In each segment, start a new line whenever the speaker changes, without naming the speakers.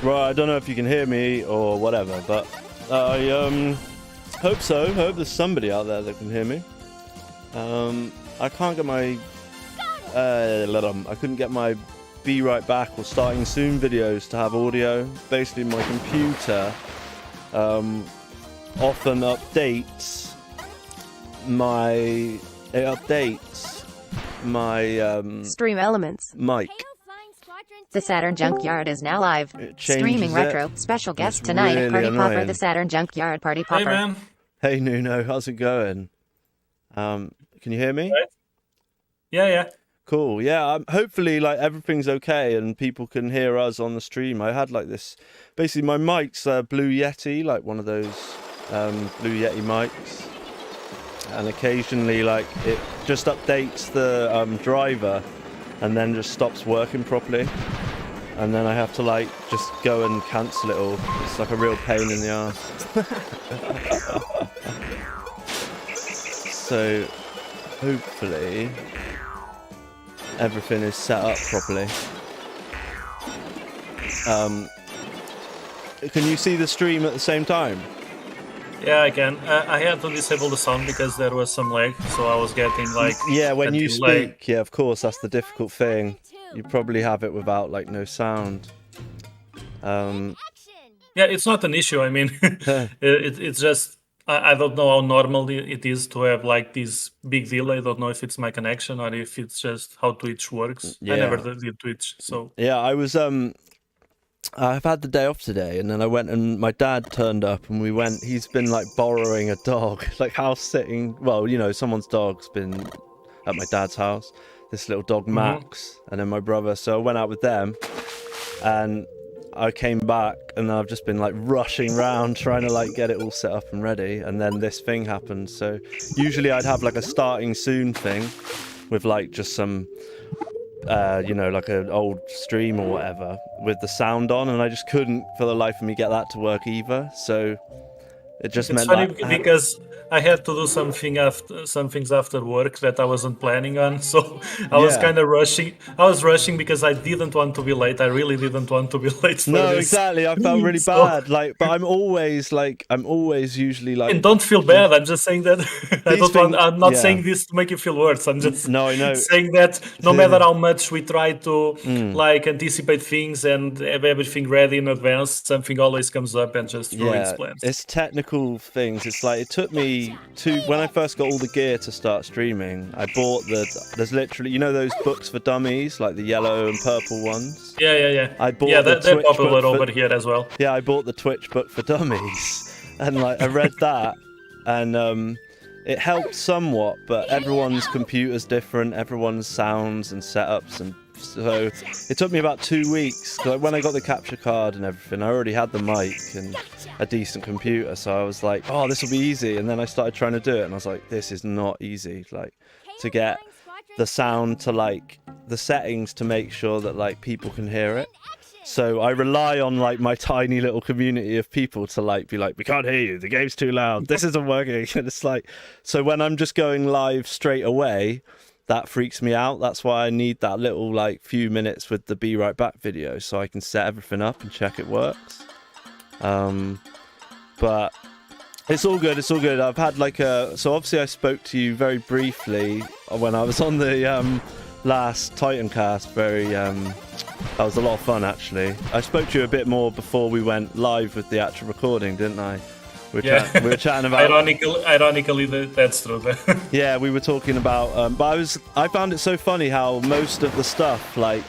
Right, I don't know if you can hear me or whatever, but I hope so. Hope there's somebody out there that can hear me. I can't get my I couldn't get my Be Right Back or Starting Soon videos to have audio. Basically, my computer often updates my
Stream Elements
mic.
The Saturn Junkyard is now live. Streaming retro. Special guest
It's
tonight.
really
Party
annoying.
Popper. The Saturn Junkyard Party Popper.
Hey, man.
Hey Nuno, how's it going? Can you hear me?
Right. Yeah.
Cool. Yeah. Hopefully, like everything's okay and people can hear us on the stream. I had like this. Basically, my mic's Blue Yeti, like one of those Blue Yeti mics, and occasionally, like it just updates the driver, and then just stops working properly. And then I have to like just go and cancel it all. It's like a real pain in the ass. So hopefully everything is set up properly. Can you see the stream at the same time?
Yeah, I can. I had to disable the sound because there was some lag, so I was getting like...
Yeah, when you
delay.
speak, yeah, of course, that's the difficult thing. You probably have it without like no sound.
Yeah, it's not an issue. I mean, it's just... I don't know how normal it is to have like this big delay. I don't know if it's my connection or if it's just how Twitch works.
Yeah.
I never did Twitch, so...
Yeah, I've had the day off today, and then I went and my dad turned up, and we went. He's been like borrowing a dog, like house sitting. Well, you know, someone's dog's been at my dad's house. This little dog Max, and then my brother. So I went out with them, and I came back, and I've just been like rushing around trying to like get it all set up and ready, and then this thing happened. So usually I'd have like a starting soon thing with like just some you know, like an old stream or whatever with the sound on, and I just couldn't for the life of me get that to work either. So it just
It's
meant
funny
that
because I had to do some things after work that I wasn't planning on, so I was kind of rushing. I was rushing because I didn't want to be late. I really didn't want to be late for
no,
this.
exactly. I felt really
So-
bad. Like, but I'm always usually like.
And don't feel bad. I'm just saying that I'm not
yeah.
saying this to make you feel worse. I'm just
No, I know.
saying that no matter how much we try to like anticipate things and have everything ready in advance, something always comes up and just ruins plans.
It's technical things. It's like it took me when I first got all the gear to start streaming. I bought there's literally, you know, those books for dummies, like the yellow and purple ones.
Yeah.
I bought
they're
Twitch
popular
book
over here as well.
Yeah, I bought the Twitch book for dummies, and like I read that, and it helped somewhat. But everyone's computer's different, everyone's sounds and setups, and so it took me about 2 weeks. Like when I got the capture card and everything, I already had the mic and a decent computer, so I was like, oh, this will be easy. And then I started trying to do it, and I was like, this is not easy. Like to get the sound to like the settings to make sure that like people can hear it. So I rely on like my tiny little community of people to like be like, we can't hear you, the game's too loud, this isn't working. And it's like, so when I'm just going live straight away, that freaks me out. That's why I need that little like few minutes with the Be Right Back video so I can set everything up and check it works. But it's all good. It's all good. I've had like so obviously I spoke to you very briefly when I was on the last Titan cast. That was a lot of fun actually. I spoke to you a bit more before we went live with the actual recording, didn't I? We were chatting about.
Ironically, that's true.
Yeah, we were talking about. But I found it so funny how most of the stuff, like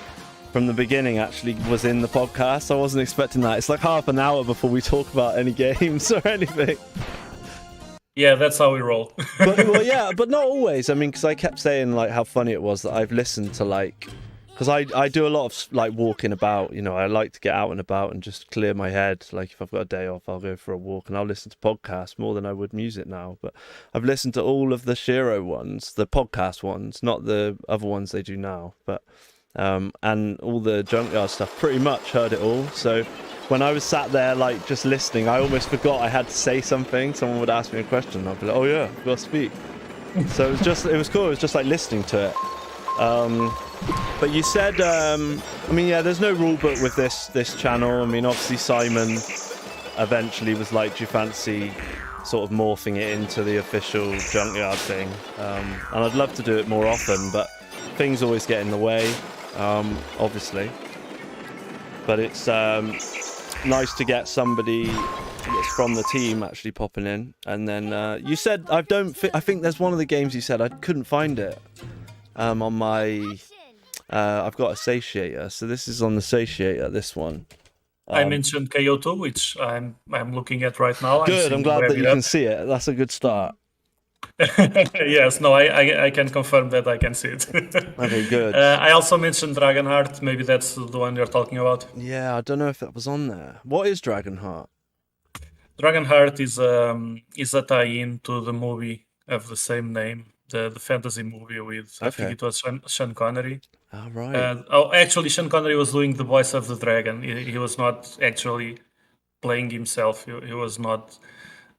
from the beginning, actually was in the podcast. I wasn't expecting that. It's like half an hour before we talk about any games or anything.
Yeah, that's how we roll.
But well, yeah, but not always. I mean, because I kept saying like how funny it was that I've listened to like because I do a lot of like walking about. You know, I like to get out and about and just clear my head. Like if I've got a day off, I'll go for a walk and I'll listen to podcasts more than I would music now. But I've listened to all of the Shiro ones, the podcast ones, not the other ones they do now. But and all the Junkyard stuff, pretty much heard it all. So when I was sat there like just listening, I almost forgot I had to say something. Someone would ask me a question and I'd be like, oh yeah, I've got to speak. So it was cool. It was just like listening to it. But you said, I mean, yeah, there's no rule book with this channel. I mean, obviously Simon eventually was like, do you fancy sort of morphing it into the official Junkyard thing? And I'd love to do it more often, but things always get in the way, obviously. But it's nice to get somebody that's from the team actually popping in. And then you said, I think there's one of the games you said I couldn't find it on my... I've got a Satiator, so this is on the Satiator, this one.
I mentioned KO2, which I'm looking at right now.
Good, I'm glad that you can see it. That's a good start.
Yes, no, I can confirm that I can see it.
Okay, good.
I also mentioned Dragonheart. Maybe that's the one you're talking about.
Yeah, I don't know if that was on there. What is Dragonheart?
Dragonheart is a tie-in to the movie of the same name, the fantasy movie with, I think it was Sean Connery.
Oh, right.
Actually, Sean Connery was doing the voice of the dragon. He was not actually playing himself. He was not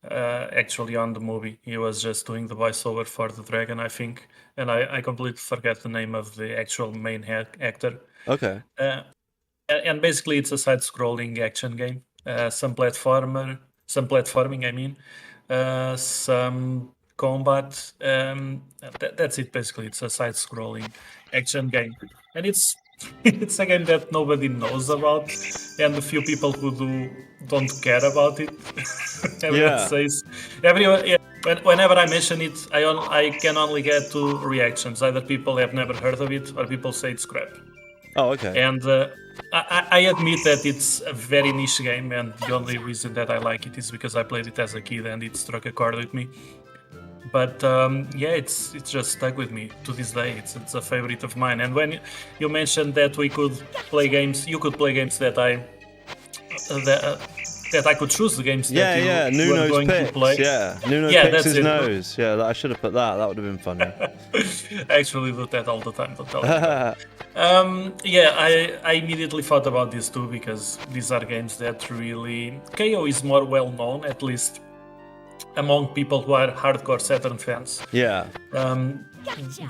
actually on the movie. He was just doing the voiceover for the dragon, I think. And I completely forget the name of the actual main actor.
Okay.
And basically, it's a side-scrolling action game. Some platforming, I mean. Some combat. That's it, basically. It's a side-scrolling action game. And it's a game that nobody knows about, and the few people who do don't care about it. Whenever I mention it, I can only get two reactions. Either people have never heard of it, or people say it's crap.
Oh, okay.
And I admit that it's a very niche game, and the only reason that I like it is because I played it as a kid and it struck a chord with me. But it's just stuck with me to this day. It's a favorite of mine. And when you mentioned that we could play games, you could play games that I could choose the games that you were going to play.
Yeah, Nuno picks his nose. Yeah, I should have put that. That would have been funny.
I actually do that all the time. Don't tell me. I immediately thought about this too, because these are games that really... KO is more well known, at least among people who are hardcore Saturn fans.
Yeah.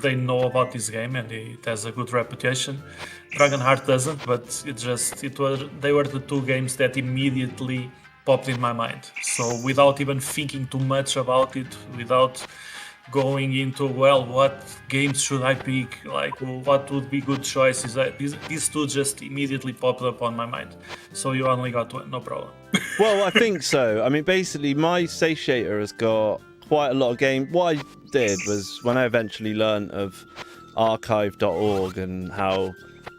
They know about this game and it has a good reputation. Dragonheart doesn't, but they were the two games that immediately popped in my mind. So without even thinking too much about it, without going into, what games should I pick, like what would be good choices, these two just immediately popped up on my mind. So you only got one, no problem.
Well, I think so. I mean, basically my Satiator has got quite a lot of games. What I did was, when I eventually learned of archive.org and how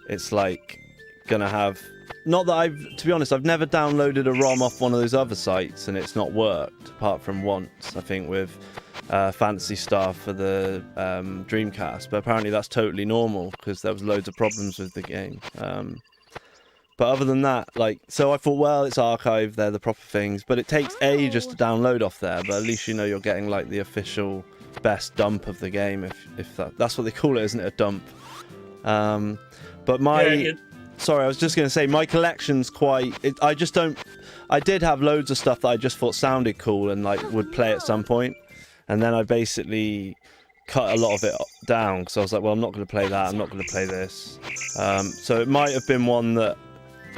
it's like gonna have, not that to be honest, I've never downloaded a ROM off one of those other sites and it's not worked, apart from once, I think, with Fantasy Star for the Dreamcast, but apparently that's totally normal because there was loads of problems with the game. But other than that, so I thought, it's archived, they're the proper things, but it takes ages to download off there, but at least you know you're getting like the official best dump of the game, if that's what they call it, isn't it, a dump? But sorry, I was just going to say, my collection's I did have loads of stuff that I just thought sounded cool and would play at some point. And then I basically cut a lot of it down because I was like, I'm not going to play that, I'm not going to play this. So it might have been one that...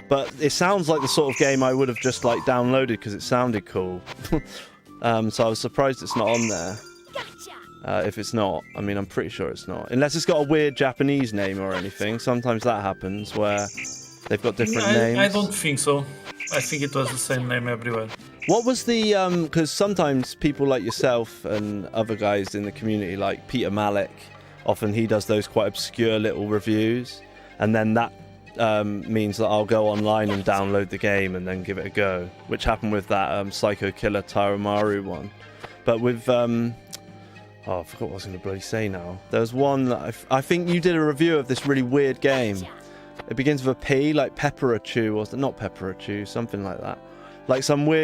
But it sounds like the sort of game I would have just downloaded because it sounded cool. So I was surprised it's not on there. If it's not, I mean, I'm pretty sure it's not. Unless it's got a weird Japanese name or anything. Sometimes that happens where they've got different names.
I don't think so. I think it was the same name everywhere.
What was the, because sometimes people like yourself and other guys in the community, like Peter Malik, often he does those quite obscure little reviews, and then that means that I'll go online and download the game and then give it a go, which happened with that Psycho Killer Taromaru one. But with, Oh, I forgot what I was going to bloody say now. There was one that I think you did a review of this really weird game. It begins with a P, like Pepper-a-Chew, or not Pepper-a-Chew, something like that. Like some really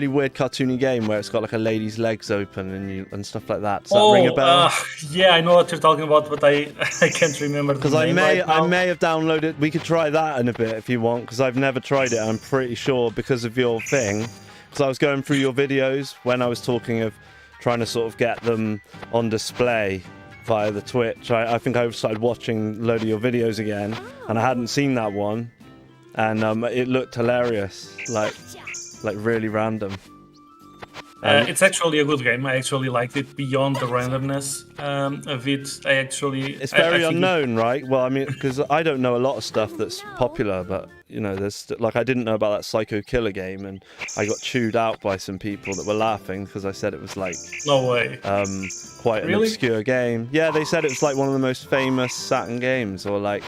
weird cartoony game where it's got like a lady's legs open and stuff like that. Does that ring a bell?
Yeah, I know what you're talking about, but I can't remember the name right now.
I may have downloaded. We could try that in a bit if you want, because I've never tried it. I'm pretty sure because of your thing. Because I was going through your videos when I was talking of trying to sort of get them on display via the Twitch. I think I started watching a load of your videos again, and I hadn't seen that one, and it looked hilarious, like really random.
It's actually a good game. I actually liked it beyond the randomness of it.
It's very unknown, right? Well, I mean, because I don't know a lot of stuff that's popular, but you know, there's like I didn't know about that Psycho Killer game, and I got chewed out by some people that were laughing because I said it was like
no way,
quite an obscure game. Yeah, they said it was like one of the most famous Saturn games, or like.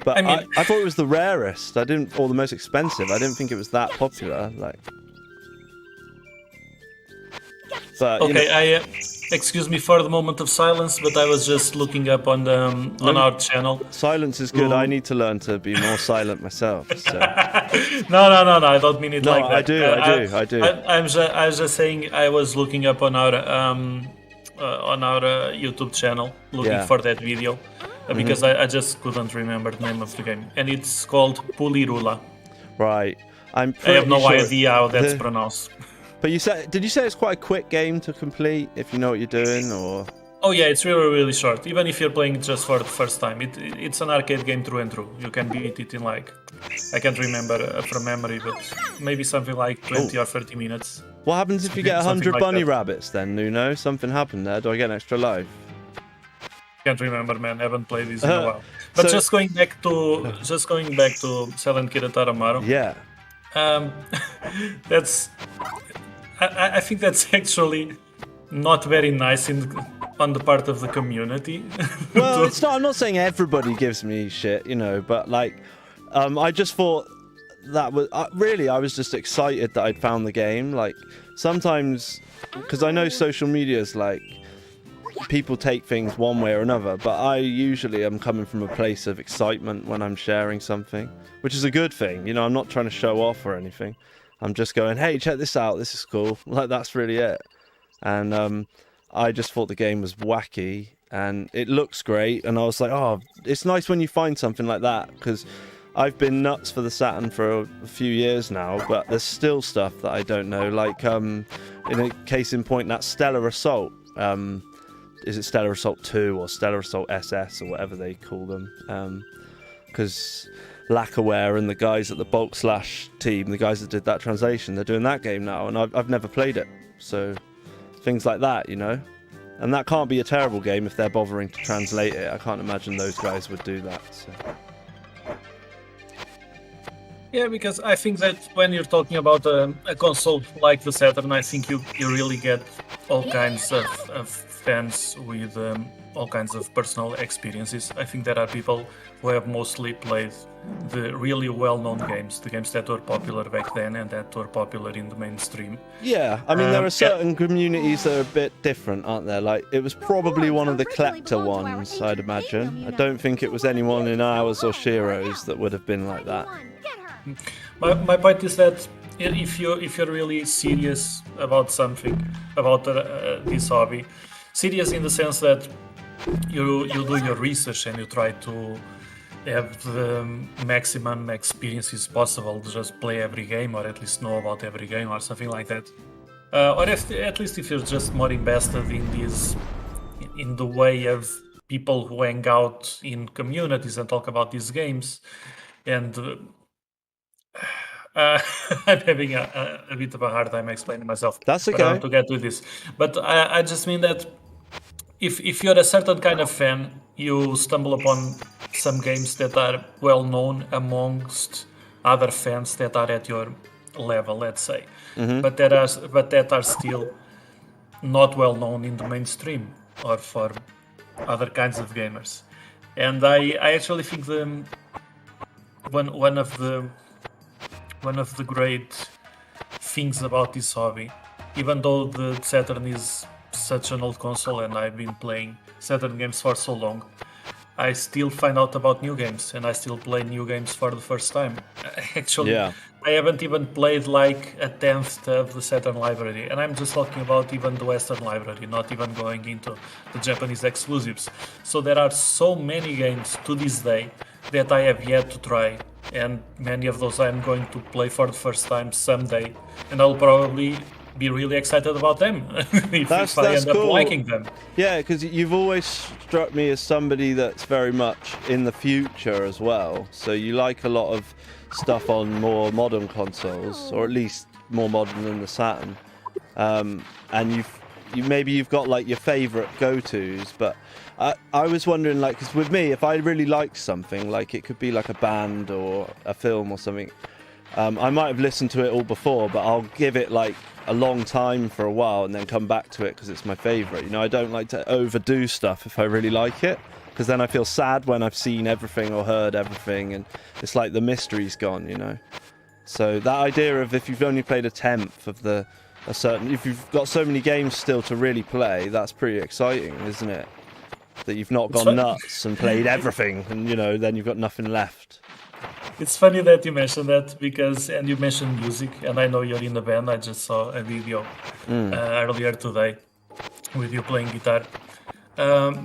But I mean, I thought it was the rarest. or the most expensive. I didn't think it was that popular. Like. But,
okay, excuse me for the moment of silence, but I was just looking up on our channel.
Silence is good. I need to learn to be more silent myself. So.
No, I don't mean it like that.
I do.
I was just saying I was looking up on our YouTube channel, looking for that video, because I just couldn't remember the name of the game, and it's called Pulirula.
Right. I
have no idea how that's pronounced.
But did you say it's quite a quick game to complete if you know what you're doing, or?
Oh yeah, it's really short. Even if you're playing it just for the first time, it's an arcade game through and through. You can beat it in like, I can't remember from memory, but maybe something like 20 or 30 minutes.
What happens if you get 100 bunny rabbits then, Nuno? Something happened there. Do I get an extra life?
Can't remember, man. I haven't played this in a while. But just going back to Silent Kid Taramaro.
Yeah.
I think that's actually not very nice on the part of the community.
Well, it's not. I'm not saying everybody gives me shit, you know, but like, I just thought that was really. I was just excited that I'd found the game. Like sometimes, because I know social media is like people take things one way or another, but I usually am coming from a place of excitement when I'm sharing something, which is a good thing. You know, I'm not trying to show off or anything. I'm just going, hey, check this out. This is cool. Like, that's really it. And I just thought the game was wacky and it looks great. And I was like, oh, it's nice when you find something like that, because I've been nuts for the Saturn for a few years now, but there's still stuff that I don't know. Like, in a case in point, that Stellar Assault. Is it Stellar Assault 2 or Stellar Assault SS or whatever they call them? Because Lackaware and the guys at the Bulk Slash team, the guys that did that translation, they're doing that game now, and I've never played it. So things like that, you know, and that can't be a terrible game if they're bothering to translate it. I can't imagine those guys would do that. So.
Yeah, because I think that when you're talking about a console like the Saturn, I think you really get all kinds of fans with all kinds of personal experiences. I think there are people who have mostly played the really well-known games, the games that were popular back then and that were popular in the mainstream.
Yeah, I mean, there are certain communities that are a bit different, aren't there? Like, it was probably one of the collector ones, I'd imagine. I don't think it was anyone in ours or Shiro's that would have been like that.
My point is that if you're really serious about something, about this hobby, serious in the sense that you do your research and you try to have the maximum experiences possible to just play every game, or at least know about every game or something like that, or at least if you're just more invested in the way of people who hang out in communities and talk about these games, and I'm having a bit of a hard time explaining myself.
That's okay.
To get to this, but I just mean that if you're a certain kind of fan, you stumble upon some games that are well known amongst other fans that are at your level, let's say, but that are still not well known in the mainstream or for other kinds of gamers. And I actually think one of the great things about this hobby even though the Saturn is such an old console and I've been playing Saturn games for so long, I still find out about new games and I still play new games for the first time. Actually,
Yeah.
I haven't even played like a tenth of the Saturn library, and I'm just talking about even the Western library, not even going into the Japanese exclusives. So there are so many games to this day that I have yet to try, and many of those I'm going to play for the first time someday, and I'll probably be really excited about them if I end up liking them.
Yeah, because you've always struck me as somebody that's very much in the future as well. So you like a lot of stuff on more modern consoles, or at least more modern than the Saturn. And you've got like your favourite go-tos, but I was wondering, like, because with me, if I really like something, like it could be like a band or a film or something, I might have listened to it all before, but I'll give it like a long time for a while and then come back to it because it's my favourite. You know, I don't like to overdo stuff if I really like it, because then I feel sad when I've seen everything or heard everything and it's like the mystery's gone, you know. So that idea of if you've only played a tenth of if you've got so many games still to really play, that's pretty exciting, isn't it? That you've not gone nuts and played everything and, you know, then you've got nothing left.
It's funny that you mentioned that and you mentioned music, and I know you're in a band. I just saw a video earlier today with you playing guitar.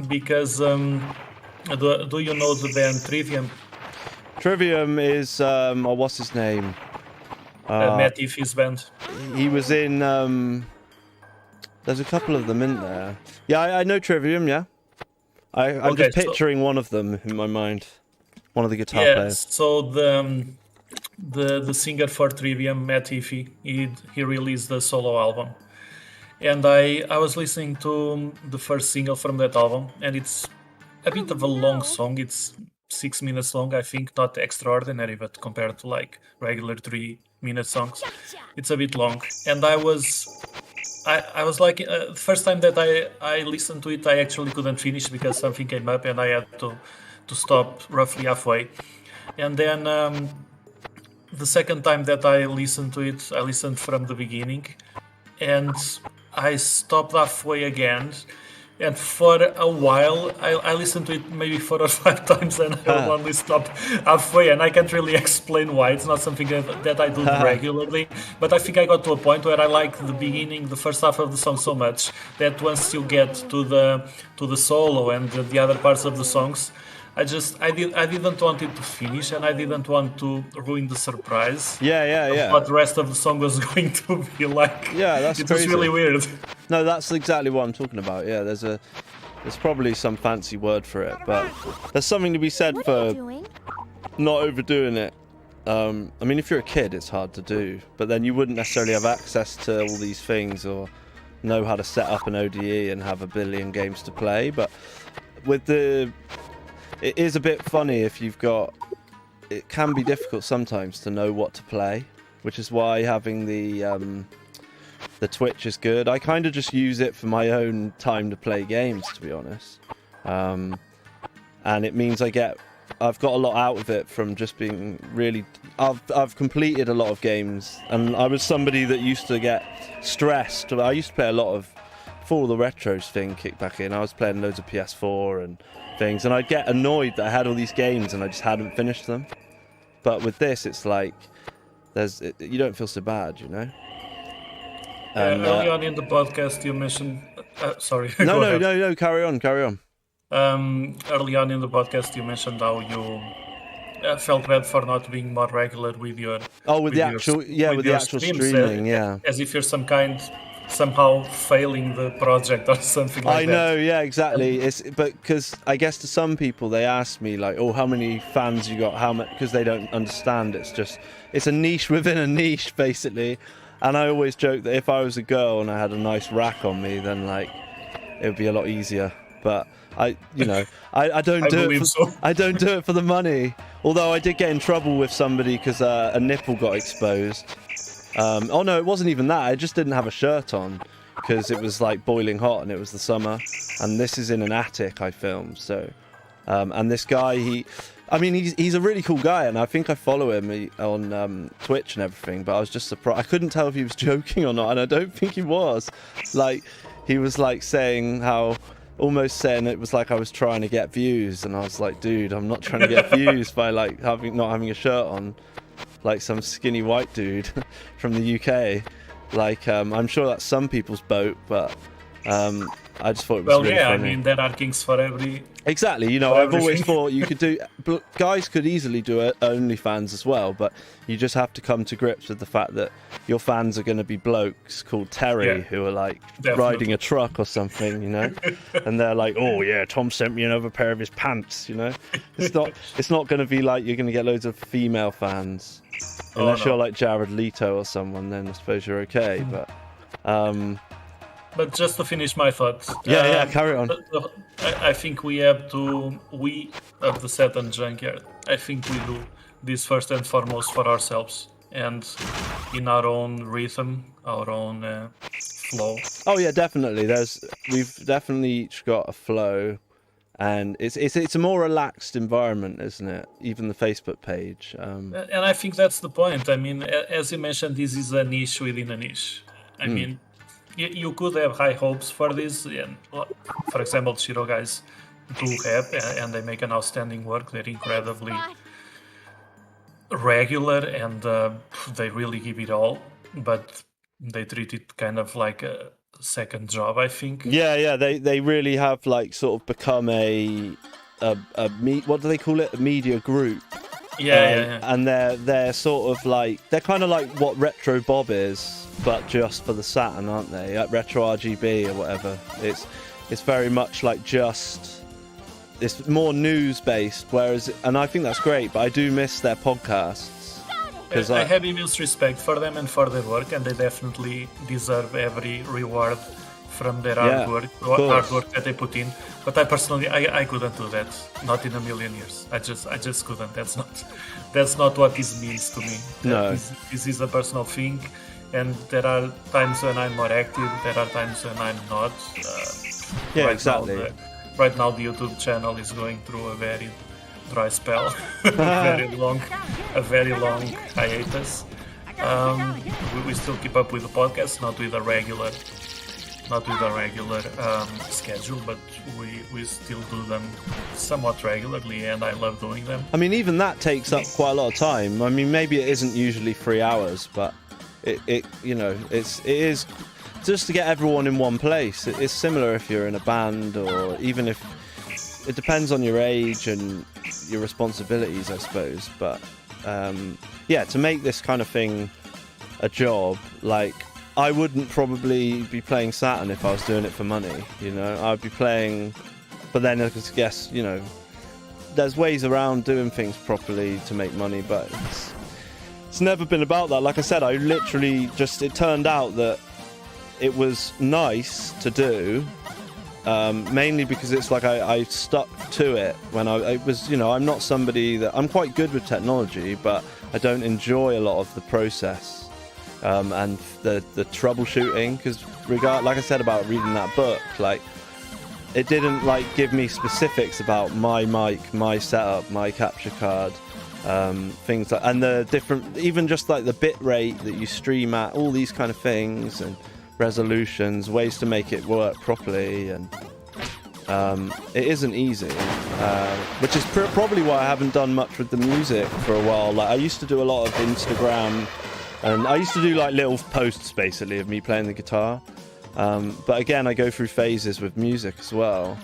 Because do you know the band Trivium?
Trivium is what's his name?
Matt Iffy's band.
He was in there's a couple of them in there. Yeah, I know Trivium. Yeah, I'm just picturing one of them in my mind. One of the guitar players.
So the singer for Trivium, Matt Iffy, he released a solo album, and I was listening to the first single from that album, and it's a bit of a long song. It's 6 minutes long, I think, not extraordinary, but compared to like regular 3-minute songs, it's a bit long. And I was like, the first time that I listened to it, I actually couldn't finish because something came up and I had to stop roughly halfway. And then the second time that I listened to it, I listened from the beginning and I stopped halfway again. And for a while, I listened to it maybe 4 or 5 times and I only stopped halfway. And I can't really explain why. It's not something that I do regularly. But I think I got to a point where I like the beginning, the first half of the song so much that once you get to the solo and the other parts of the songs, I didn't want it to finish, and I didn't want to ruin the surprise.
Yeah.
What the rest of the song was going to be like.
Yeah, that's
crazy. Was really weird.
No, that's exactly what I'm talking about. Yeah, there's probably some fancy word for it, but there's something to be said for not overdoing it. I mean, if you're a kid, it's hard to do, but then you wouldn't necessarily have access to all these things or know how to set up an ODE and have a billion games to play. But it is a bit funny if you've got... It can be difficult sometimes to know what to play, which is why having the Twitch is good. I kind of just use it for my own time to play games, to be honest. And it means I've got a lot out of it from just being really... I've completed a lot of games, and I was somebody that used to get stressed. I used to play a lot of... Before the retros thing kicked back in, I was playing loads of PS4 and things, and I'd get annoyed that I had all these games and I just hadn't finished them. But with this, it's like you don't feel so bad, you know. And,
early on in the podcast, you mentioned. Sorry.
No. Carry on.
Early on in the podcast, you mentioned how you felt bad for not being more regular with your.
With the actual streaming,
as if you're somehow failing the project or something like that.
I know, yeah, exactly. But because I guess to some people they ask me like, "Oh, how many fans you got? How much?" Because they don't understand. It's a niche within a niche, basically. And I always joke that if I was a girl and I had a nice rack on me, then like it would be a lot easier. But I don't do it. I don't do it for the money. Although I did get in trouble with somebody because a nipple got exposed. Oh no, it wasn't even that. I just didn't have a shirt on because it was like boiling hot and it was the summer. And this is in an attic I filmed. So, and this guy, I mean, he's a really cool guy, and I think I follow him on Twitch and everything. But I was just surprised. I couldn't tell if he was joking or not, and I don't think he was. Like, he was like saying how, almost saying it was like I was trying to get views, and I was like, dude, I'm not trying to get views by like not having a shirt on, like some skinny white dude from the UK. Like, I'm sure that's some people's boat, but I just thought it was really funny.
I mean, there are kinks for every...
Exactly, you know, I've always thought you could do... Guys could easily do OnlyFans as well, but you just have to come to grips with the fact that your fans are going to be blokes called Terry who are, like, riding a truck or something, you know? And they're like, oh, yeah, Tom sent me another pair of his pants, you know? It's not going to be like you're going to get loads of female fans. Unless you're like Jared Leto or someone, then I suppose you're okay, but...
But just to finish my thoughts.
Yeah, carry on.
I think we of the Saturn Junkyard, I think we do this first and foremost for ourselves and in our own rhythm, our own flow.
Oh yeah, definitely. We've definitely each got a flow, and it's a more relaxed environment, isn't it? Even the Facebook page. And
I think that's the point. I mean, as you mentioned, this is a niche within a niche. I mean, you could have high hopes for this, and for example, Shiro guys do have, and they make an outstanding work. They're incredibly regular, and they really give it all, but they treat it kind of like a second job, I think.
Yeah, they really have like sort of become what do they call it? A media group.
Yeah.
And they're sort of like, they're kind of like what Retro Bob is, but just for the Saturn, aren't they? Like Retro RGB or whatever. It's very much like it's more news based, and I think that's great, but I do miss their podcasts.
I have immense respect for them and for their work, and they definitely deserve every reward from their hard work that they put in. But I personally, I couldn't do that. Not in a million years. I just couldn't. That's not what this means to me.
No.
This is a personal thing, and there are times when I'm more active. There are times when I'm not.
Exactly.
Right now, the YouTube channel is going through a very dry spell, a very long hiatus. We still keep up with the podcast, not with a regular schedule, but we still do them somewhat regularly, and I love doing them.
I mean, even that takes up quite a lot of time. I mean, maybe it isn't usually 3 hours, but it is just to get everyone in one place. It's similar if you're in a band, or even if it depends on your age and your responsibilities, I suppose. But to make this kind of thing a job, like, I wouldn't probably be playing Saturn if I was doing it for money, you know. I'd be playing, but then I guess, you know, there's ways around doing things properly to make money, but it's never been about that. Like I said, I literally it turned out that it was nice to do, mainly because it's like I stuck to it when I was, you know, I'm not somebody that, I'm quite good with technology, but I don't enjoy a lot of the process. And the troubleshooting, because like I said about reading that book, like, it didn't like give me specifics about my mic, my setup, my capture card, things like, and the different, even just like the bit rate that you stream at, all these kind of things, and resolutions, ways to make it work properly, and it isn't easy, which is probably why I haven't done much with the music for a while. Like, I used to do a lot of Instagram, and I used to do like little posts basically of me playing the guitar, but again, I go through phases with music as well,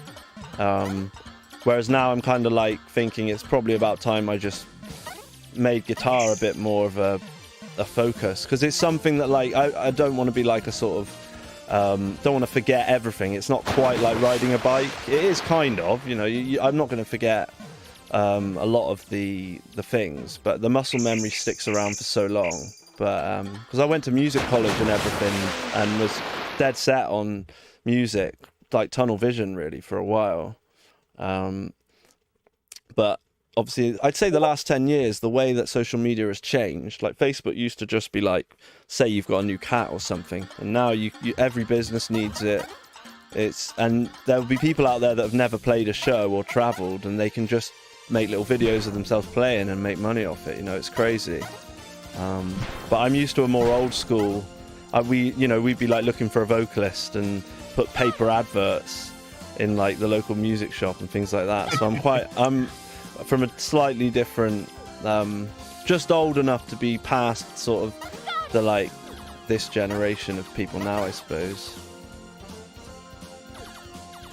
whereas now I'm kind of like thinking it's probably about time I just made guitar a bit more of a focus, because it's something that, like, I don't want to be like a sort of don't want to forget everything. It's not quite like riding a bike. It is kind of, you know, I'm not going to forget a lot of the things, but the muscle memory sticks around for so long. But because I went to music college and everything, and was dead set on music, like tunnel vision really, for a while. But obviously, I'd say the last 10 years, the way that social media has changed, like Facebook used to just be like, say you've got a new cat or something, and now every business needs it. And there'll be people out there that have never played a show or traveled, and they can just make little videos of themselves playing and make money off it. You know, it's crazy. But I'm used to a more old school. We'd be like looking for a vocalist and put paper adverts in like the local music shop and things like that. So I'm from a slightly different, just old enough to be past sort of the like this generation of people now, I suppose.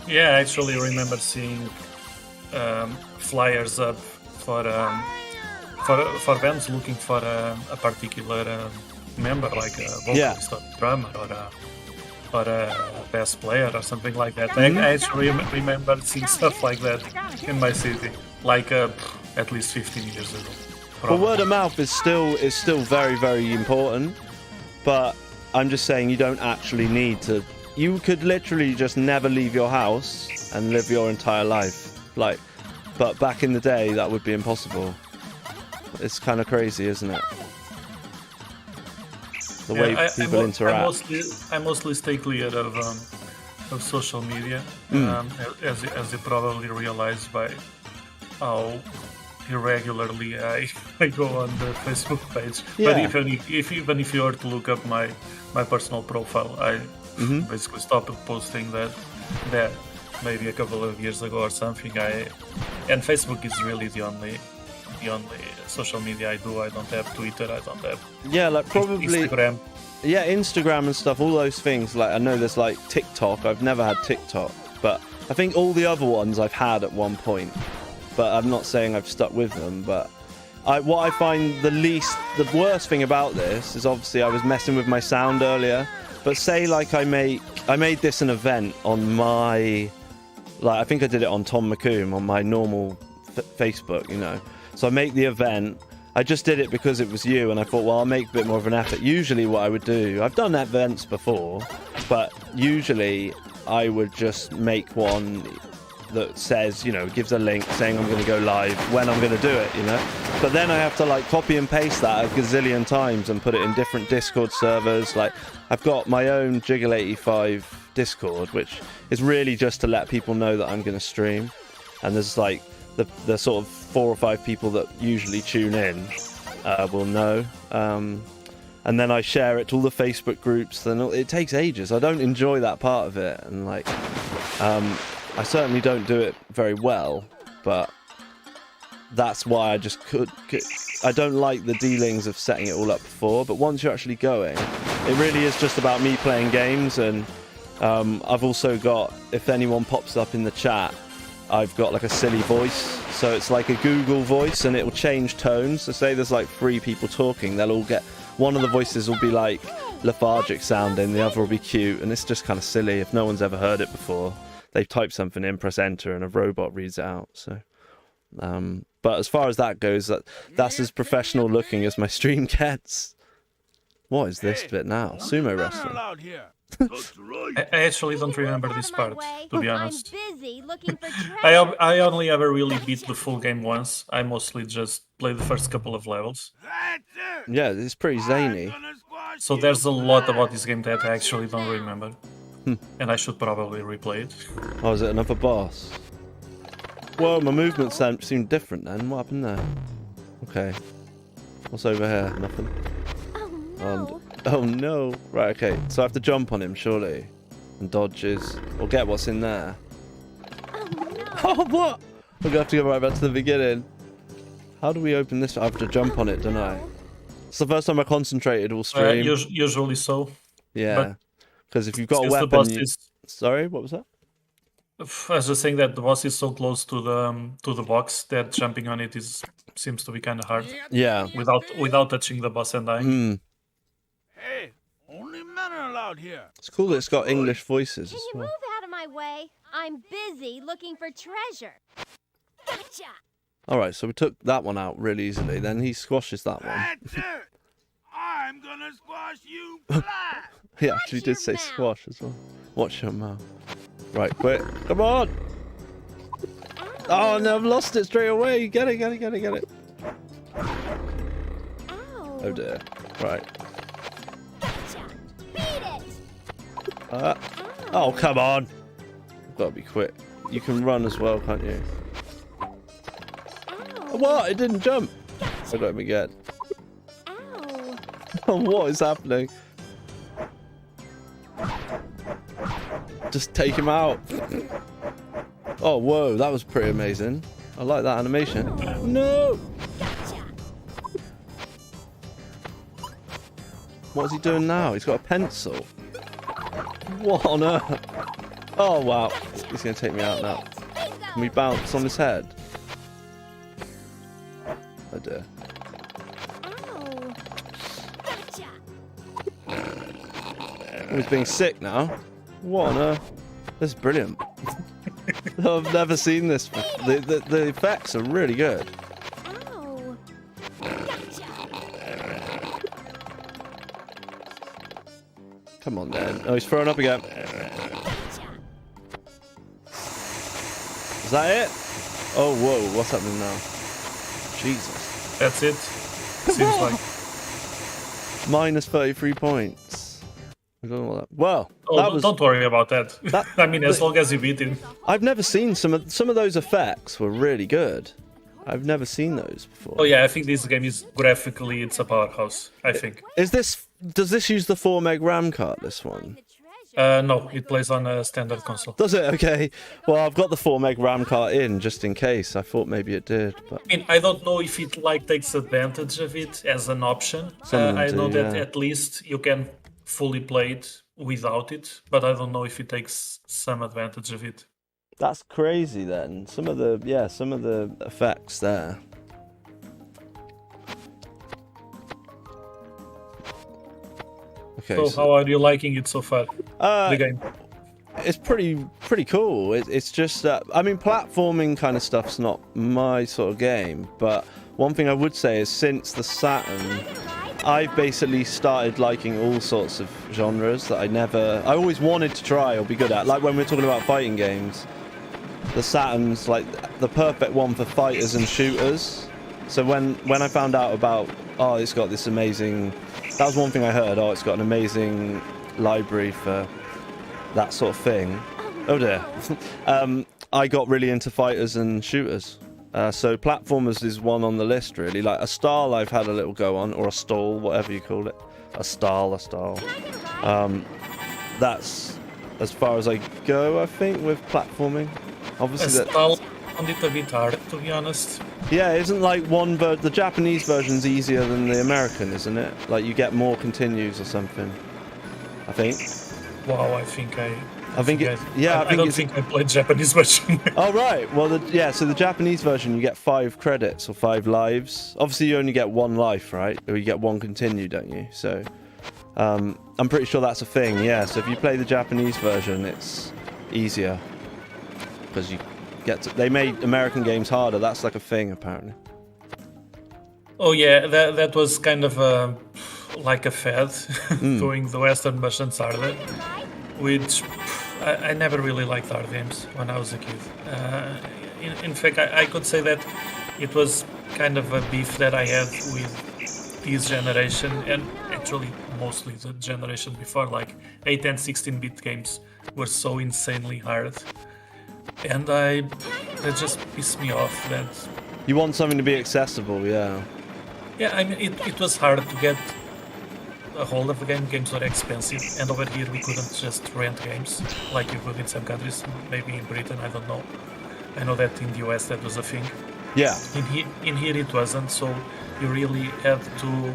Yeah, I actually remember seeing flyers up for bands looking for a particular member, like a vocalist or a drummer or a bass player or something like that. I actually remember seeing stuff like that in my city, like at least 15 years ago. Probably.
Well, word of mouth is still very, very important, but I'm just saying you don't actually need to. You could literally just never leave your house and live your entire life, but back in the day that would be impossible. It's kind of crazy, isn't it? The way people interact.
I mostly stay clear of social media, as you probably realize by how irregularly I go on the Facebook page.
Yeah.
But even if you were to look up my personal profile, I basically stopped posting that maybe a couple of years ago or something. And Facebook is really the only social media I do. I don't have Twitter. I don't have
probably
Instagram.
Yeah, Instagram and stuff. All those things. Like I know there's like TikTok. I've never had TikTok, but I think all the other ones I've had at one point. But I'm not saying I've stuck with them. But what I find the worst thing about this is obviously I was messing with my sound earlier. But say like I made this an event on my, like I think I did it on Tom McComb on my normal Facebook, you know. So I make the event. I just did it because it was you, and I thought, well, I'll make a bit more of an effort. Usually what I would do, I've done events before, but usually I would just make one that says, you know, gives a link saying I'm going to go live when I'm going to do it, you know. But then I have to like copy and paste that a gazillion times and put it in different Discord servers. Like I've got my own Jiggle 85 Discord, which is really just to let people know that I'm going to stream. And there's like the sort of 4 or 5 people that usually tune in will know. And then I share it to all the Facebook groups. Then it takes ages. I don't enjoy that part of it, and like I certainly don't do it very well, but that's why I just I don't like the dealings of setting it all up before, but once you're actually going, it really is just about me playing games. And I've also got, if anyone pops up in the chat, I've got like a silly voice, so it's like a Google voice, and it will change tones. So say there's like 3 people talking, they'll all get, one of the voices will be like lethargic sounding, the other will be cute, and it's just kind of silly if no one's ever heard it before. They've typed something in, press enter, and a robot reads it out. So, but as far as that goes, that's as professional looking as my stream gets. What is this bit now? Sumo wrestling.
I actually don't remember this part, to be honest. I only ever really beat the full game once. I mostly just played the first couple of levels.
Yeah, it's pretty zany.
So there's a lot about this game that I actually don't remember. And I should probably replay it.
Oh, is it another boss? Whoa, my movements seemed different then. What happened there? Okay. What's over here? Nothing. Oh no. Right, okay. So I have to jump on him, surely. And dodges. Or get what's in there. Oh, what? I'm going to have to go right back to the beginning. How do we open this? I have to jump on it, don't I? It's the first time I concentrated all stream.
Usually so.
Yeah. Because if you've got a weapon... Sorry, what was that?
I was just saying that the boss is so close to the box that jumping on it seems to be kind of hard.
Yeah.
Without touching the boss and dying.
Hey, only men are allowed here.
It's cool that it's got English voices
Can
as
you
well.
move out of my way? I'm busy looking for treasure. Gotcha.
Alright, so we took that one out really easily. Then he squashes that one.
That's it. I'm gonna squash you flat.
He actually did say squash as well. Watch your mouth. Right, quick. Come on! Oh no, I've lost it straight away. Get it.
Ow.
Oh dear. Right.
Gotcha. Beat it.
Oh, come on. Gotta be quick. You can run as well, can't you? What? It didn't jump. I got him again.
Ow.
What is happening? Just take him out. Oh, whoa, that was pretty amazing. I like that animation. No! What is he doing now? He's got a pencil. What on earth? Oh, wow. He's going to take me out now. Can we bounce on his head? Oh, dear.
Ow. Gotcha.
Oh, he's being sick now. What on earth? This is brilliant. I've never seen this. The effects are really good.
Ow. Gotcha.
Come on, then. Oh, he's throwing up again. Is that it? Oh, whoa. What's happening now? Jesus.
That's it. Seems like.
Minus 33 points. I don't know what that... Well,
Oh,
that was...
don't worry about that.
That-
I mean, as long as you beat him.
I've never seen some of those effects were really good. I've never seen those before.
Oh yeah, I think this game is graphically, it's a powerhouse. I think.
Does this use the 4 meg RAM card, this one?
No, it plays on a standard console.
Does it? Okay. Well, I've got the 4 meg RAM card in just in case. I thought maybe it did, but
I mean, I don't know if it like takes advantage of it as an option.
Some of them
I know
do,
that
yeah.
at least you can fully play it without it, but I don't know if it takes some advantage of it.
that's crazy then. Some of the effects there. Okay.
So how are you liking it so far? The game.
It's pretty cool. It's just I mean, platforming kind of stuff's not my sort of game, but one thing I would say is since the Saturn, I've basically started liking all sorts of genres that I always wanted to try or be good at. Like when we're talking about fighting games, the Saturn's like the perfect one for fighters and shooters. So when I found out about, oh, it's got this amazing, that was one thing I heard, oh, it's got an amazing library for that sort of thing. Oh dear. I got really into fighters and shooters. So platformers is one on the list, really. Like a style I've had a little go on, or a stall, whatever you call it. A style. That's as far as I go, I think, with platforming. Obviously, that,
Style found it a bit hard, to be honest.
yeah, isn't like the Japanese version's easier than the American, isn't it? Like you get more continues or something. I think.
Wow, I think I don't think I played Japanese version.
Oh right, well so the Japanese version you get 5 credits or 5 lives. Obviously you only get 1 life, right? Or you get 1 continue, don't you? So I'm pretty sure that's a thing, yeah. So if you play the Japanese version it's easier. Because you get to, they made American games harder, that's like a thing apparently.
Oh yeah, that was kind of like a fad, doing the Western versions harder, which I never really liked hard games when I was a kid. In fact, I could say that it was kind of a beef that I had with this generation, and actually mostly the generation before, like 8 and 16-bit games were so insanely hard. And that just pissed me off that...
You want something to be accessible, yeah.
Yeah, I mean, it was hard to get a hold of the game. Games were expensive, and over here we couldn't just rent games like you could in some countries, maybe in Britain, I don't know. I know that in the US that was a thing.
Yeah.
In here it wasn't, so you really had to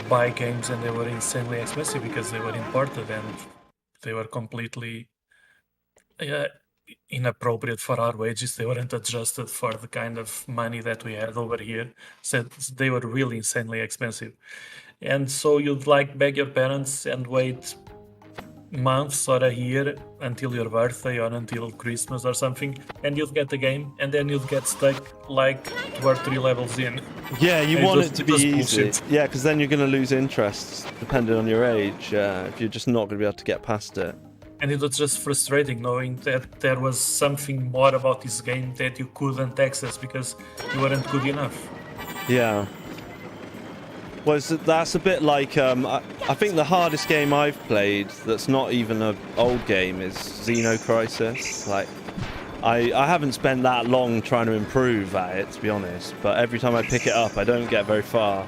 buy games, and they were insanely expensive because they were imported and they were completely inappropriate for our wages. They weren't adjusted for the kind of money that we had over here, so they were really insanely expensive. And so you'd like beg your parents and wait months or a year until your birthday or until Christmas or something, and you'd get the game, and then you'd get stuck like 2 or 3 levels in.
Yeah, you want it to be easy.
Bullshit.
Yeah, because then you're going to lose interest depending on your age, if you're just not going to be able to get past it.
And it was just frustrating knowing that there was something more about this game that you couldn't access because you weren't good enough.
Yeah. Well, that's a bit like, I think the hardest game I've played that's not even an old game is Xeno Crisis. Like, I haven't spent that long trying to improve at it, to be honest. But every time I pick it up, I don't get very far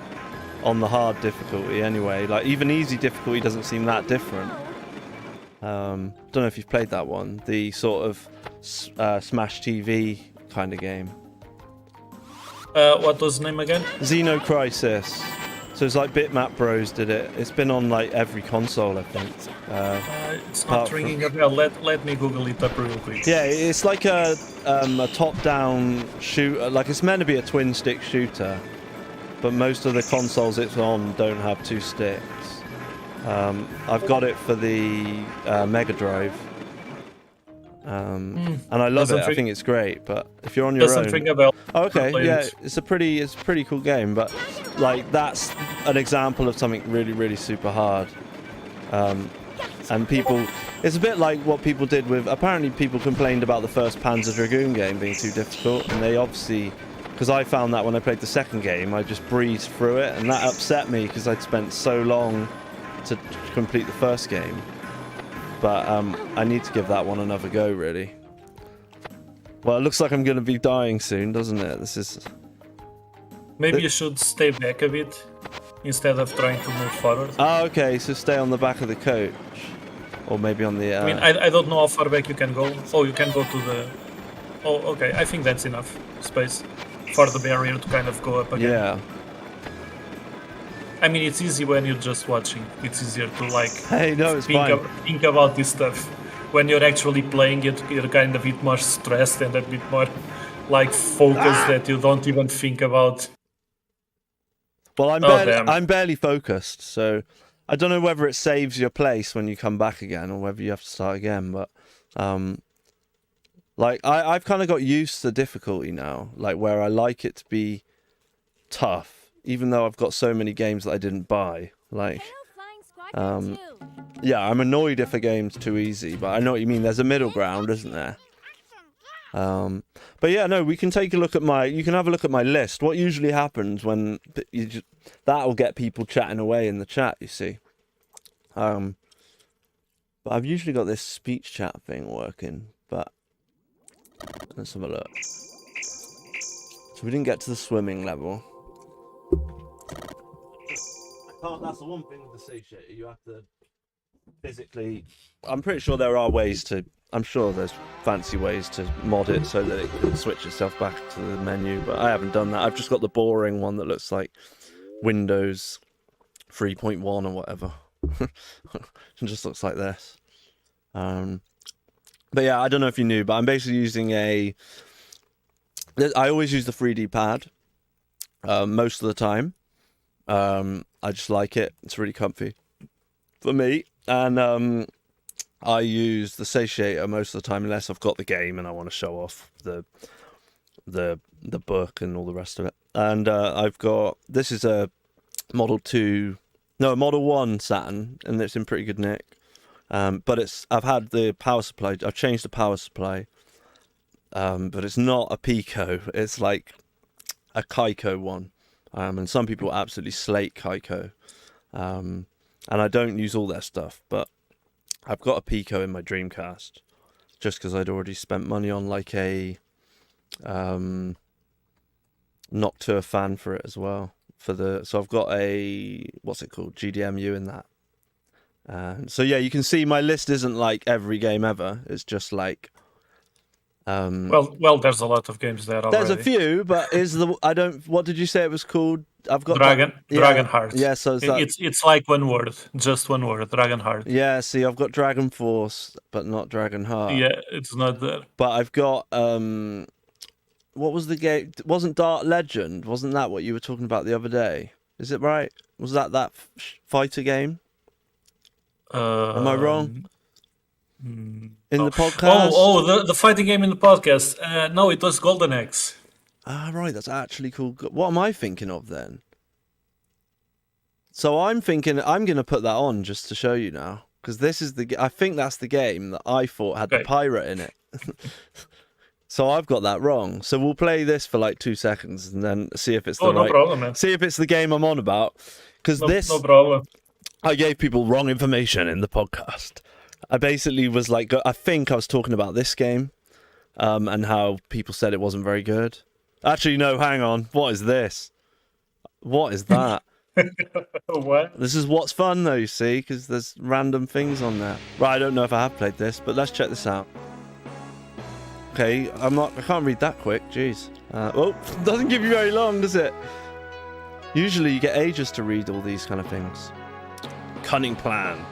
on the hard difficulty anyway. Like, even easy difficulty doesn't seem that different. Don't know if you've played that one. The sort of Smash TV kind of game.
What was the name again?
Xenocrisis. So it's like Bitmap Bros did it. It's been on like every console, I think.
It's not ringing a bell. Let me Google it up real quick.
Yeah, it's like a top-down shooter. Like, it's meant to be a twin-stick shooter, but most of the consoles it's on don't have two sticks. I've got it for the Mega Drive, and I love it. I think it's great. But if you're on your own,
ring a bell.
Oh, okay, yeah, it's a pretty cool game. But like, that's an example of something really super hard. And people, it's a bit like what people did with. Apparently, people complained about the first Panzer Dragoon game being too difficult, and they obviously, because I found that when I played the second game, I just breezed through it, and that upset me because I'd spent so long to complete the first game. But I need to give that one another go, really. Well, it looks like I'm going to be dying soon, doesn't it? This is...
Maybe you should stay back a bit instead of trying to move forward.
Oh, okay, so stay on the back of the coach. Or maybe on the...
I mean, I don't know how far back you can go. Oh, you can go to the... Oh, okay, I think that's enough space for the barrier to kind of go up again.
Yeah.
I mean, it's easy when you're just watching. It's easier to, like,
Hey, no, it's fine.
Think about this stuff. When you're actually playing it, you're kind of a bit more stressed and a bit more, like, focused that you don't even think about.
Well, I'm barely focused, so I don't know whether it saves your place when you come back again or whether you have to start again, but like, I've kind of got used to the difficulty now, like, where I like it to be tough, even though I've got so many games that I didn't buy. Like, yeah, I'm annoyed if a game's too easy, but I know what you mean. There's a middle ground, isn't there? But yeah, no, we can take a look at you can have a look at my list. What usually happens when that'll get people chatting away in the chat, you see. But I've usually got this speech chat thing working, but let's have a look. So we didn't get to the swimming level. That's the one thing with the satiator. You have to physically... I'm pretty sure there are ways to... I'm sure there's fancy ways to mod it so that it can switch itself back to the menu, but I haven't done that. I've just got the boring one that looks like Windows 3.1 or whatever. It just looks like this. But yeah, I don't know if you knew, but I'm basically using I always use the 3D pad most of the time. I just like it. It's really comfy for me. And I use the satiator most of the time unless I've got the game and I want to show off the book and all the rest of it. And I've got, this is a Model 1 Saturn, and it's in pretty good nick. But I've had the power supply, I've changed the power supply. But it's not a Pico, it's like a Kaiko one. And some people absolutely slate Kaiko. And I don't use all their stuff, but I've got a Pico in my Dreamcast just because I'd already spent money on like a Noctua fan for it as well. So I've got a, what's it called, GDMU in that. So yeah, you can see my list isn't like every game ever. It's just like
well, there's a lot of games there already.
There's a few, but what did you say it was called? I've got
Dragon Heart.
Yeah, so
it's like one word, just one word, Dragon Heart.
Yeah, see, I've got Dragon Force, but not Dragon Heart.
Yeah, it's not there.
But I've got what was the game? Wasn't Dark Legend? Wasn't that what you were talking about the other day? Is it right? Was that fighter game? Am I wrong? In the podcast?
The fighting game in the podcast. No, it was Golden Axe.
Ah, right, that's actually cool. What am I thinking of then? So I'm thinking I'm going to put that on just to show you now, because this is I think that's the game that I thought had the pirate in it. So I've got that wrong. So we'll play this for like 2 seconds and then see if it's the right.
No problem, man.
See if it's the game I'm on about, because
no problem.
I gave people wrong information in the podcast. I basically was like, I think I was talking about this game, and how people said it wasn't very good. Actually, no, hang on. What is this? What is that?
What?
This is what's fun, though, you see, because there's random things on there. Right, I don't know if I have played this, but let's check this out. Okay, I can't read that quick, jeez. Oh, doesn't give you very long, does it? Usually you get ages to read all these kind of things. Cunning plan.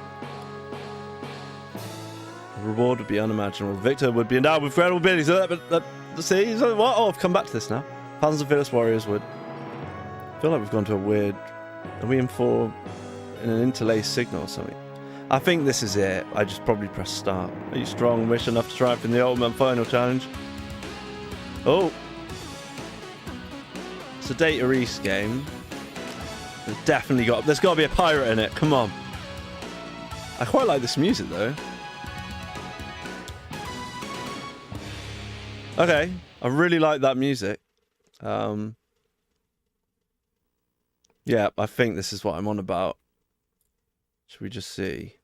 The reward would be unimaginable. Victor would be endowed with incredible abilities. See, what? Oh, I've come back to this now. Thousands of fearless warriors would. I feel like we've gone to a weird. Are we in for an interlaced signal or something? I think this is it. I just probably press start. Are you strong, wish enough to triumph in the ultimate final challenge? Oh. It's a Data East game. There's got to be a pirate in it. Come on. I quite like this music though. Okay, I really like that music. Yeah, I think this is what I'm on about. Should we just see?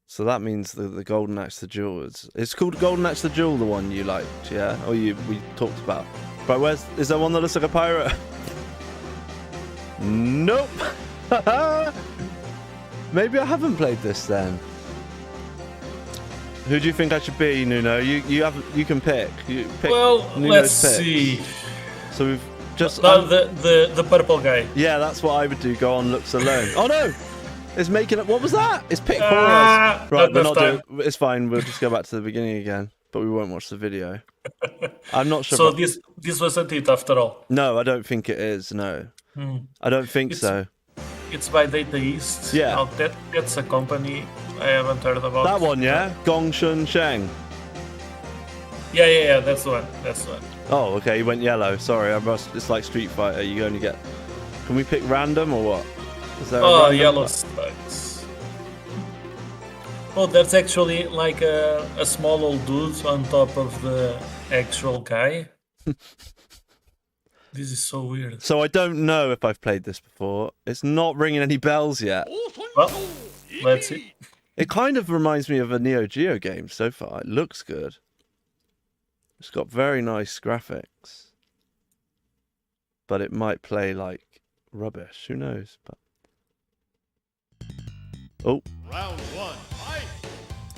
So that means the Golden Axe the Jewel it's called Golden Axe the Jewel, the one you liked, yeah? Or we talked about. Right, is there one that looks like a pirate? Nope. Maybe I haven't played this then. Who do you think I should be, Nuno? You can pick. You pick.
Well,
Nuno's
let's
pick.
see.
So we've just
The purple guy.
yeah, that's what I would do. Go on, looks alone. Oh no, it's making it. What was that? It's pick for us. Right, we're not doing. It's fine. We'll just go back to the beginning again, but we won't watch the video. I'm not sure.
So this wasn't it after all.
No, I don't think it is. No, I don't think so.
It's by Data East.
Yeah.
Now that's a company I haven't heard about.
That one, yeah, Gongshun Sheng.
Yeah. That's the one.
Oh, okay, you went yellow. Sorry, it's like Street Fighter. You only get. Can we pick random or what? Is there a random
yellow
button?
spikes. Oh, that's actually like a small old dude on top of the actual guy. This is so weird.
So I don't know if I've played this before. It's not ringing any bells yet.
Well, let's see.
It kind of reminds me of a Neo Geo game so far. It looks good. It's got very nice graphics. But it might play like rubbish. Who knows? But oh.
Round one, fight!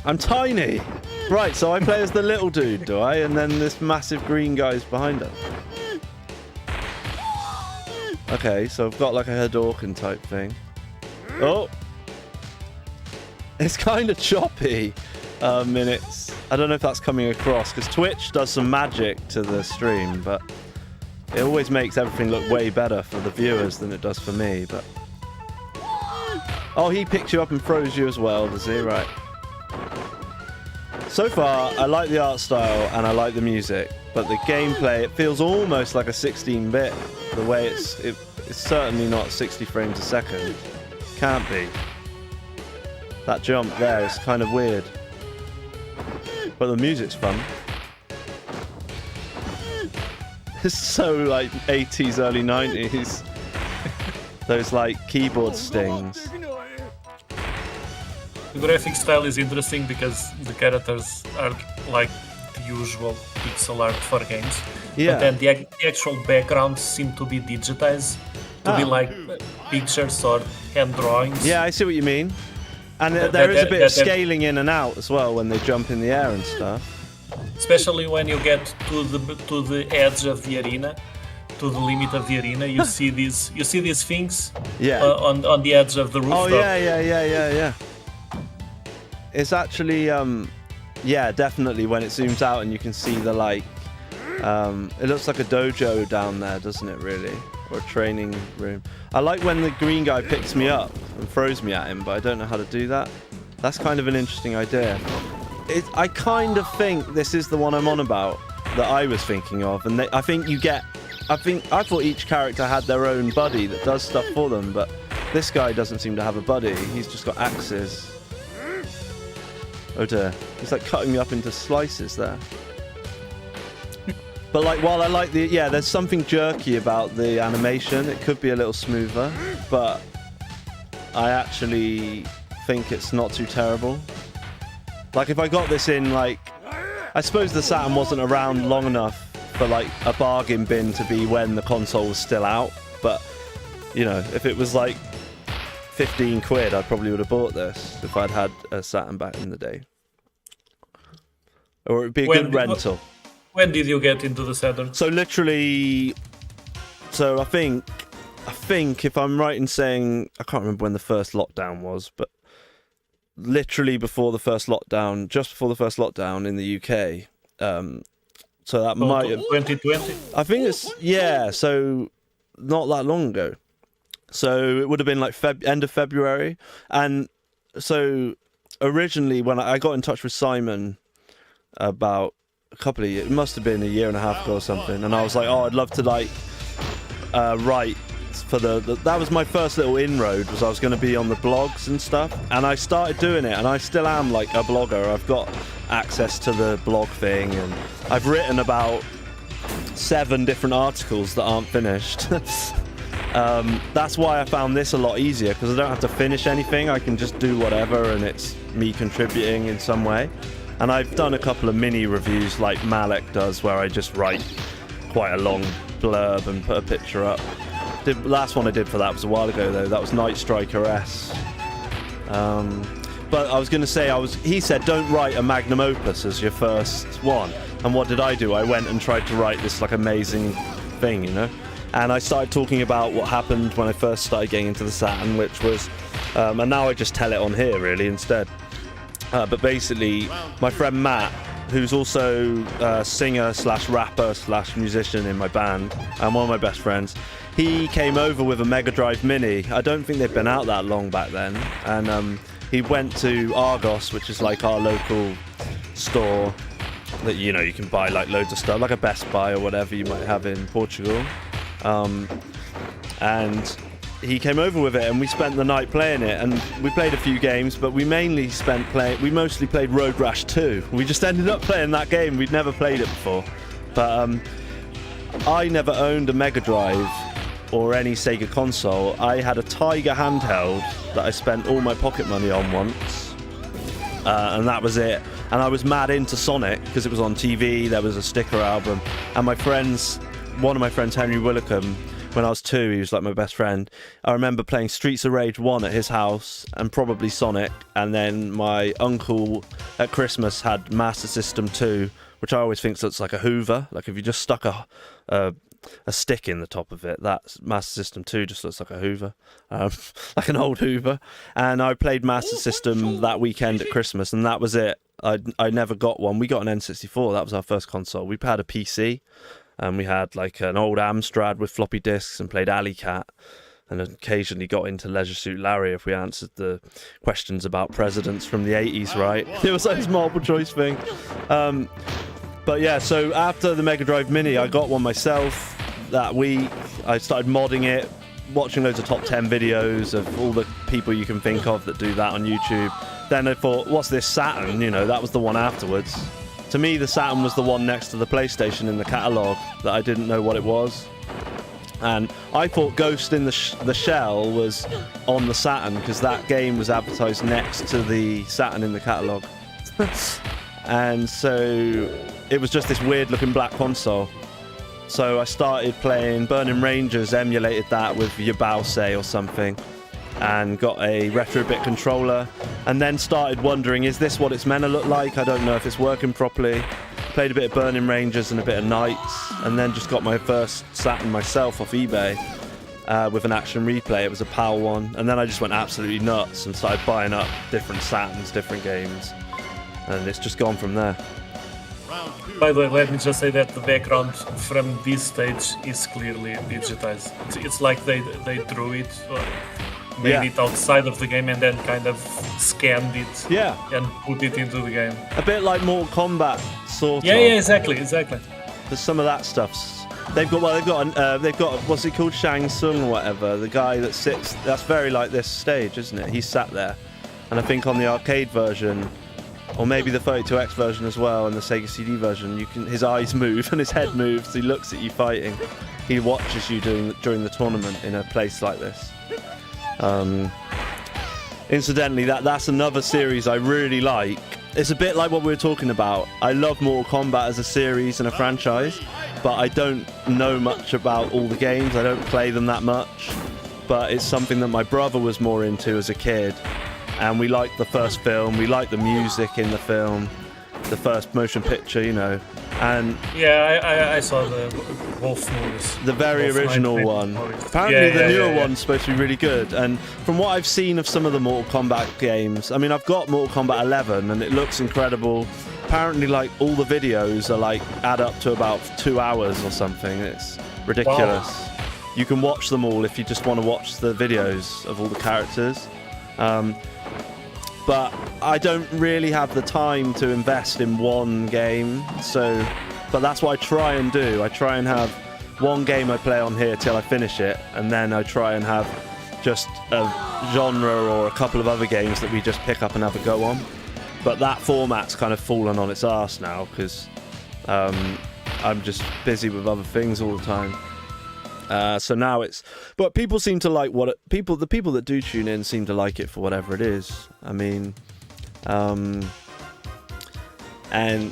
I'm tiny! Right, so I play as the little dude, do I? And then this massive green guy's behind him. Okay, so I've got like a Hadouken type thing. Oh! It's kind of choppy. Minutes. I don't know if that's coming across, because Twitch does some magic to the stream, but it always makes everything look way better for the viewers than it does for me, but... Oh, he picks you up and throws you as well, does he? Right. So far, I like the art style and I like the music, but the gameplay, it feels almost like a 16-bit. The way it's certainly not 60 frames a second. Can't be. That jump there is kind of weird. But the music's fun. It's so like 80s, early 90s. Those like keyboard stings.
The graphic style is interesting because the characters are like the usual pixel art for games.
Yeah.
But then the actual backgrounds seem to be digitized to be like pictures or hand drawings.
Yeah, I see what you mean. And there is a bit of scaling in and out as well when they jump in the air and stuff.
Especially when you get to the edge of the arena, to the limit of the arena, you see these things on the edge of the rooftop.
Oh yeah. It's actually yeah, definitely when it zooms out and you can see the like it looks like a dojo down there, doesn't it really? Or a training room. I like when the green guy picks me up and throws me at him, but I don't know how to do that. That's kind of an interesting idea. I kind of think this is the one I'm on about that I was thinking of, and I thought each character had their own buddy that does stuff for them, but this guy doesn't seem to have a buddy. He's just got axes. Oh dear, he's like cutting me up into slices there. But like, while I like there's something jerky about the animation. It could be a little smoother, but I actually think it's not too terrible. Like if I got this in like I suppose the Saturn wasn't around long enough for like a bargain bin to be when the console was still out. But you know, if it was like 15 quid, I probably would have bought this if I'd had a Saturn back in the day. Or it'd be a good rental.
When did you get into the Saturn?
So literally, I think if I'm right in saying, I can't remember when the first lockdown was, but literally before the first lockdown, just before the first lockdown in the UK. So that might have
2020.
I think it's so not that long ago. So it would have been like end of February, and so originally when I got in touch with Simon about a couple of years, it must have been a year and a half ago or something, and I was like, oh, I'd love to like write for that was my first little inroad, was I was going to be on the blogs and stuff, and I started doing it, and I still am like a blogger. I've got access to the blog thing, and I've written about 7 different articles that aren't finished. That's why I found this a lot easier, because I don't have to finish anything. I can just do whatever, and it's me contributing in some way. And I've done a couple of mini reviews like Malik does, where I just write quite a long blurb and put a picture up. The last one I did for that was a while ago, though. That was Night Striker S. But I was going to say, he said, don't write a magnum opus as your first one. And what did I do? I went and tried to write this like amazing thing, you know? And I started talking about what happened when I first started getting into the Saturn, which was, and now I just tell it on here really instead. But basically, my friend Matt, who's also a singer / rapper / musician in my band, and one of my best friends, he came over with a Mega Drive Mini. I don't think they'd been out that long back then. And he went to Argos, which is like our local store that, you know, you can buy like loads of stuff, like a Best Buy or whatever you might have in Portugal. And he came over with it, and we spent the night playing it, and we played a few games, but we mostly played Road Rash 2. We just ended up playing that game. We'd never played it before. But I never owned a Mega Drive or any Sega console. I had a Tiger handheld that I spent all my pocket money on once, and that was it. And I was mad into Sonic because it was on TV, there was a sticker album, and one of my friends, Henry Willicombe, when I was 2, he was like my best friend. I remember playing Streets of Rage 1 at his house, and probably Sonic, and then my uncle at Christmas had Master System 2, which I always think looks like a Hoover. Like if you just stuck a stick in the top of it, that Master System 2 just looks like a Hoover, like an old Hoover. And I played Master System that weekend at Christmas, and that was it. I never got one. We got an N64, that was our first console. We had a PC, and we had like an old Amstrad with floppy disks, and played Alley Cat, and occasionally got into Leisure Suit Larry if we answered the questions about presidents from the 80s right. It was like this multiple choice thing. But yeah, so after the Mega Drive Mini, I got one myself that week. I started modding it, watching loads of top 10 videos of all the people you can think of that do that on YouTube. Then I thought, what's this Saturn? You know, that was the one afterwards. To me, the Saturn was the one next to the PlayStation in the catalogue that I didn't know what it was. And I thought Ghost in the Shell was on the Saturn, because that game was advertised next to the Saturn in the catalogue. And so it was just this weird looking black console. So I started playing Burning Rangers, emulated that with Yabause or something, and got a Retrobit controller, and then started wondering, is this what it's meant to look like? I don't know if it's working properly. Played a bit of Burning Rangers and a bit of Knights, and then just got my first Saturn myself off eBay with an Action Replay. It was a PAL one, and then I just went absolutely nuts and started buying up different Saturns, different games, and it's just gone from there.
By the way, let me just say that the background from this stage is clearly digitized. It's like they drew it, made it outside of the game, and then kind of scanned it and put it into the game.
A bit like Mortal Kombat, sort of.
Yeah, exactly.
There's some of that stuff. They've got what's it called, Shang Tsung or whatever. The guy that sits, that's very like this stage, isn't it? He's sat there, and I think on the arcade version, or maybe the 32X version as well, and the Sega CD version, his eyes move and his head moves. He looks at you fighting. He watches you during the tournament in a place like this. Incidentally, that's another series I really like, it's a bit like what we were talking about. I love Mortal Kombat as a series and a franchise, but I don't know much about all the games. I don't play them that much, but it's something that my brother was more into as a kid, and we liked the first film, we liked the music in the film, the first motion picture, you know, and
yeah, I saw the both movies.
the very
Both
original
19
one.
movies.
Apparently
Yeah,
the
yeah,
newer
yeah, yeah.
one's supposed to be really good, and from what I've seen of some of the Mortal Kombat games, I mean, I've got Mortal Kombat 11 and it looks incredible. Apparently, like, all the videos are like add up to about 2 hours or something. It's ridiculous.
Wow.
You can watch them all if you just want to watch the videos of all the characters. But I don't really have the time to invest in one game, but that's what I try and do. I try and have one game I play on here till I finish it, and then I try and have just a genre or a couple of other games that we just pick up and have a go on. But that format's kind of fallen on its arse now because I'm just busy with other things all the time. So now but people seem to like the people that do tune in seem to like it for whatever it is. I mean, and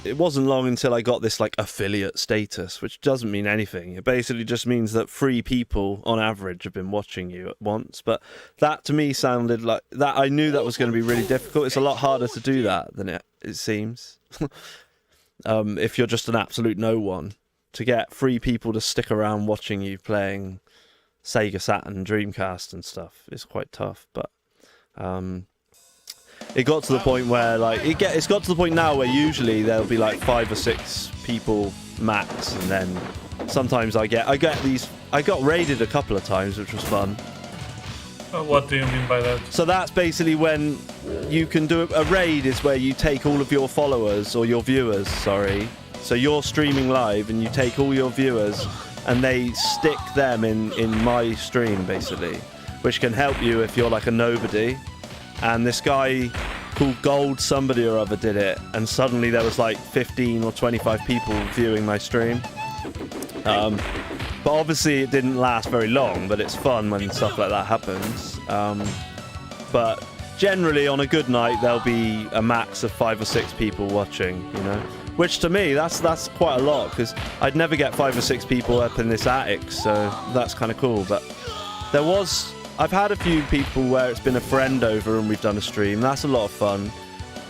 it wasn't long until I got this like affiliate status, which doesn't mean anything. It basically just means that 3 people on average have been watching you at once. But that to me sounded like that. I knew that was going to be really difficult. It's a lot harder to do that than it seems. If you're just an absolute no one. To get 3 people to stick around watching you playing Sega Saturn, Dreamcast and stuff is quite tough. But it got to the point where like it's got to the point now where usually there'll be like 5 or 6 people max, and then sometimes I got raided a couple of times, which was fun.
What do you mean by that?
So that's basically when you can do a raid is where you take all of your followers or your viewers, sorry. So you're streaming live and you take all your viewers and they stick them in my stream, basically, which can help you if you're like a nobody. And this guy called Gold somebody or other did it, and suddenly there was like 15 or 25 people viewing my stream. But obviously it didn't last very long, but it's fun when stuff like that happens. But generally on a good night there'll be a max of 5 or 6 people watching, you know. Which to me, that's quite a lot, because I'd never get 5 or 6 people up in this attic, so that's kind of cool. But I've had a few people where it's been a friend over and we've done a stream. That's a lot of fun.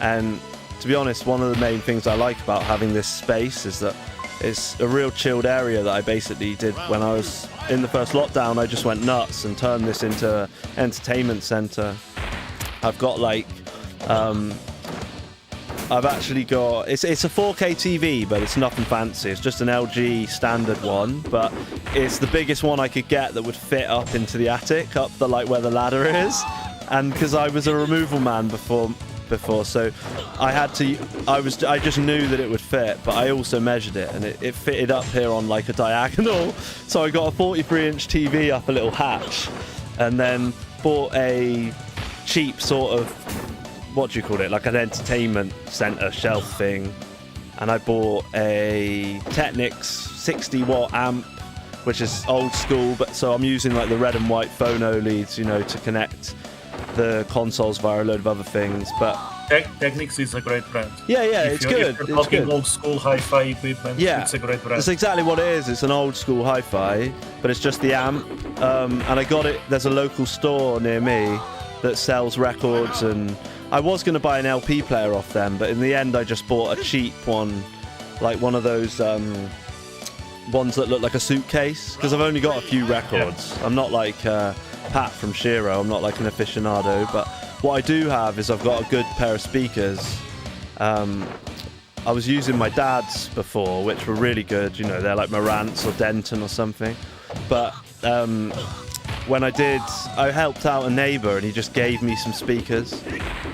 And to be honest, one of the main things I like about having this space is that it's a real chilled area that I basically did when I was in the first lockdown. I just went nuts and turned this into an entertainment centre. I've got like... I've actually got... It's a 4K TV, but it's nothing fancy. It's just an LG standard one, but it's the biggest one I could get that would fit up into the attic, up the like where the ladder is. And because I was a removal man before, so I just knew that it would fit, but I also measured it, and it fitted up here on like a diagonal. So I got a 43-inch TV up a little hatch, and then bought a cheap sort of... what do you call it, like an entertainment centre shelf thing, and I bought a Technics 60 watt amp, which is old school, but so I'm using like the red and white phono leads, you know, to connect the consoles via a load of other things. But
Technics is a great brand.
Yeah, it's good.
If you're talking old school hi-fi equipment, it's a great brand.
That's exactly what it is. It's an old school hi-fi, but it's just the amp. And I got it, there's a local store near me that sells records, and I was going to buy an LP player off them, but in the end I just bought a cheap one, like one of those ones that look like a suitcase, because I've only got a few records. I'm not like Pat from Shiro, I'm not like an aficionado, but what I do have is I've got a good pair of speakers. I was using my dad's before, which were really good, you know, they're like Marantz or Denton or something, but when I helped out a neighbour and he just gave me some speakers.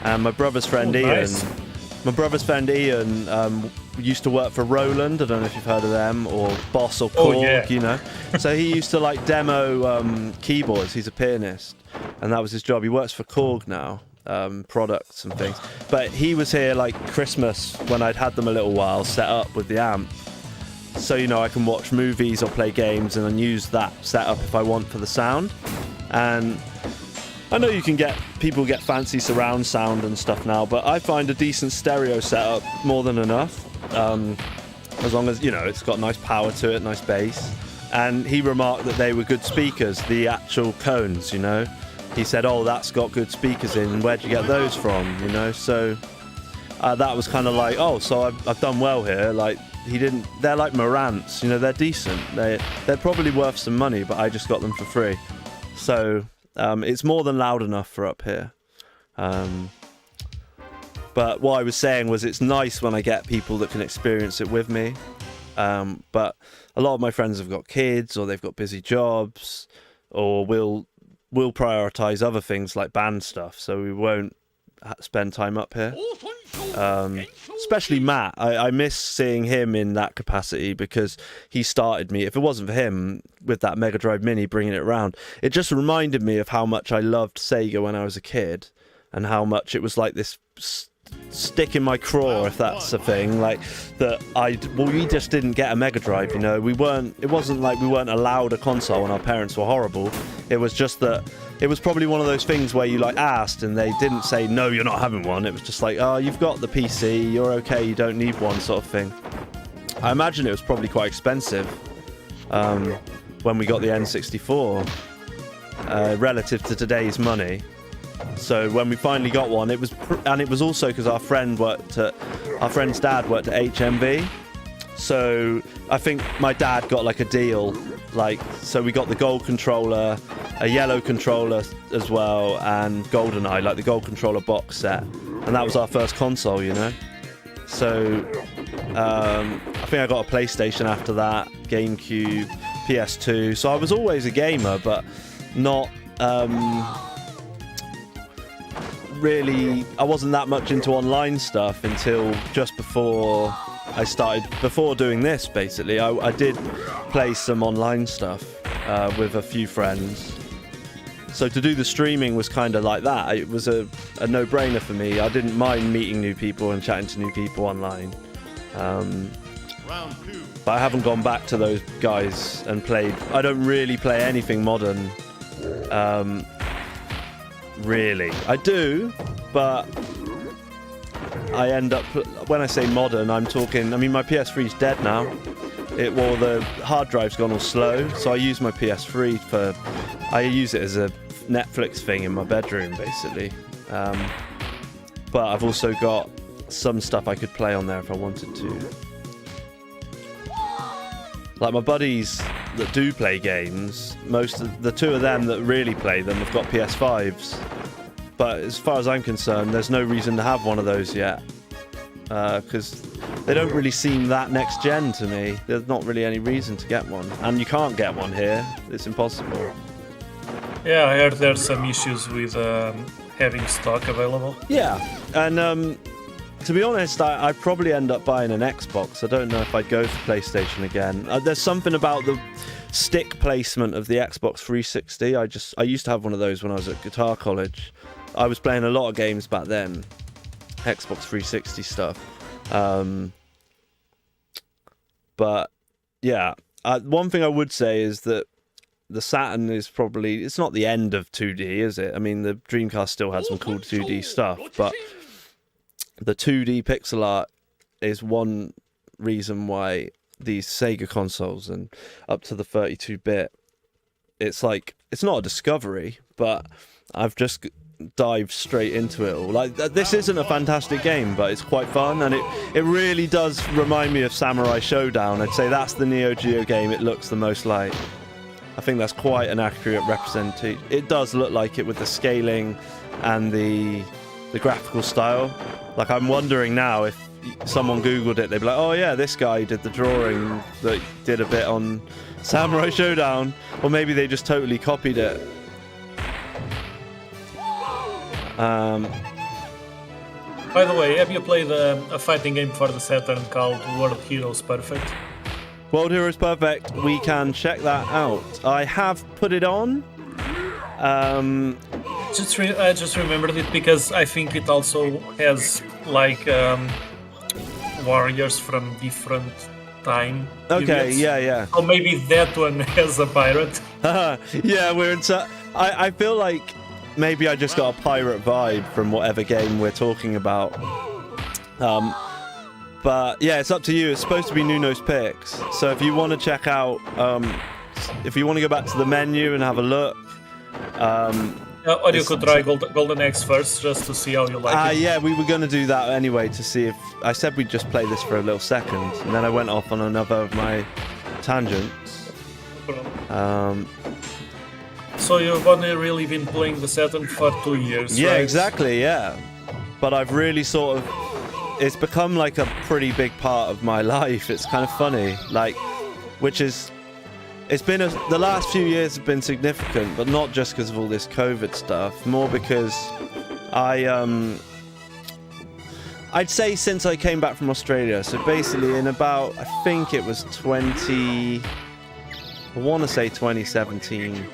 And my brother's friend Ian used to work for Roland. I don't know if you've heard of them, or Boss or Korg, you know. So he used to like demo keyboards. He's a pianist, and that was his job. He works for Korg now, products and things. But he was here like Christmas when I'd had them a little while set up with the amp. So, you know, I can watch movies or play games and then use that setup if I want for the sound. And I know people get fancy surround sound and stuff now, but I find a decent stereo setup more than enough. As long as, it's got nice power to it, nice bass. And he remarked that they were good speakers, the actual cones, He said, oh, that's got good speakers in, where'd you get those from, So that was kind of like, oh, so I've done well here. Like, they're like Marantz, they're decent. They're probably worth some money, but I just got them for free. So it's more than loud enough for up here. But what I was saying was it's nice when I get people that can experience it with me. But a lot of my friends have got kids, or they've got busy jobs, or will prioritize other things like band stuff, so we won't spend time up here. Especially Matt. I miss seeing him in that capacity because he started me. If it wasn't for him with that Mega Drive Mini bringing it around, it just reminded me of how much I loved Sega when I was a kid, and how much it was like this stick in my craw, if that's a thing, like that. We just didn't get a Mega Drive, it wasn't like we weren't allowed a console and our parents were horrible. It was just that it was probably one of those things where you like asked and they didn't say no, you're not having one. It was just like, oh, you've got the PC, you're okay, you don't need one, sort of thing. I imagine it was probably quite expensive when we got the N64 relative to today's money. So when we finally got one, it was also because our friend's dad worked at HMV. So I think my dad got like a deal, so we got the gold controller, a yellow controller as well, and GoldenEye, like the gold controller box set, and that was our first console, So I think I got a PlayStation after that, GameCube, PS2. So I was always a gamer, but not really. I wasn't that much into online stuff until just before doing this, basically. I did play some online stuff with a few friends. So to do the streaming was kind of like that. It was a no-brainer for me. I didn't mind meeting new people and chatting to new people online. But I haven't gone back to those guys and played. I don't really play anything modern. Really. I do, but I end up, when I say modern, I'm talking, my PS3's dead now. The hard drive's gone all slow, so I use my PS3 I use it as a Netflix thing in my bedroom, basically. But I've also got some stuff I could play on there if I wanted to. Like my buddies that do play games, the two of them that really play them have got PS5s. But as far as I'm concerned, there's no reason to have one of those yet. Because they don't really seem that next gen to me. There's not really any reason to get one. And you can't get one here. It's impossible.
Yeah, I heard there's some issues with having stock available. Yeah,
and to be honest, I'd probably end up buying an Xbox. I don't know if I'd go for PlayStation again. There's something about the stick placement of the Xbox 360. I used to have one of those when I was at guitar college. I was playing a lot of games back then, Xbox 360 stuff. But yeah, one thing I would say is that the Saturn is probably, it's not the end of 2D, is it? The Dreamcast still had some cool 2D stuff, but the 2D pixel art is one reason why these Sega consoles and up to the 32-bit, it's like, it's not a discovery, but I've just dived straight into it all. Like, this isn't a fantastic game, but it's quite fun, and it really does remind me of Samurai Showdown. I'd say that's the Neo Geo game it looks the most like. I think that's quite an accurate representation. It does look like it with the scaling and the graphical style. Like, I'm wondering now if someone Googled it, they'd be like, oh yeah, this guy did the drawing that did a bit on Samurai Showdown. Or maybe they just totally copied it.
By the way, have you played a fighting game for the Saturn called World Heroes Perfect?
World Heroes Perfect, we can check that out. I have put it on. I
just remembered it because I think it also has like warriors from different time.
Okay,
periods.
yeah.
Or maybe that one has a pirate.
Yeah, I feel like maybe I just got a pirate vibe from whatever game we're talking about. But yeah, it's up to you. It's supposed to be Nuno's picks. So if you want to check out, if you want to go back to the menu and have a look.
Or you could try Golden Axe first, just to see how you like it.
Yeah, we were going to do that anyway, to see if... I said we'd just play this for a little second, and then I went off on another of my tangents.
So you've only really been playing the Saturn for 2 years,
Yeah,
right?
exactly, yeah. But I've really sort of... It's become like a pretty big part of my life. It's kind of funny, like, which is... It's been the last few years have been significant, but not just because of all this COVID stuff. More because I'd say since I came back from Australia. So basically, in about I think it was I want to say 2017,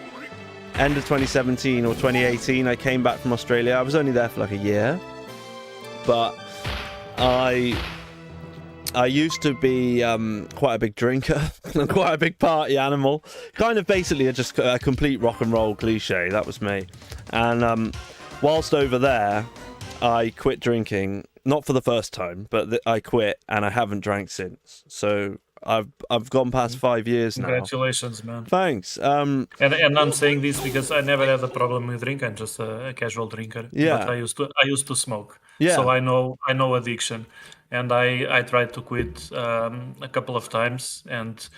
end of 2017 or 2018. I came back from Australia. I was only there for like a year, but I used to be quite a big drinker, quite a big party animal. Kind of basically just a complete rock and roll cliche. That was me. And whilst over there, I quit drinking. Not for the first time, but I quit and I haven't drank since. So I've gone past 5 years now.
Congratulations, man.
Thanks.
And I'm saying this because I never had a problem with drink. I'm just a casual drinker.
Yeah.
But I used to smoke.
Yeah.
So I know addiction. And I tried to quit a couple of times, and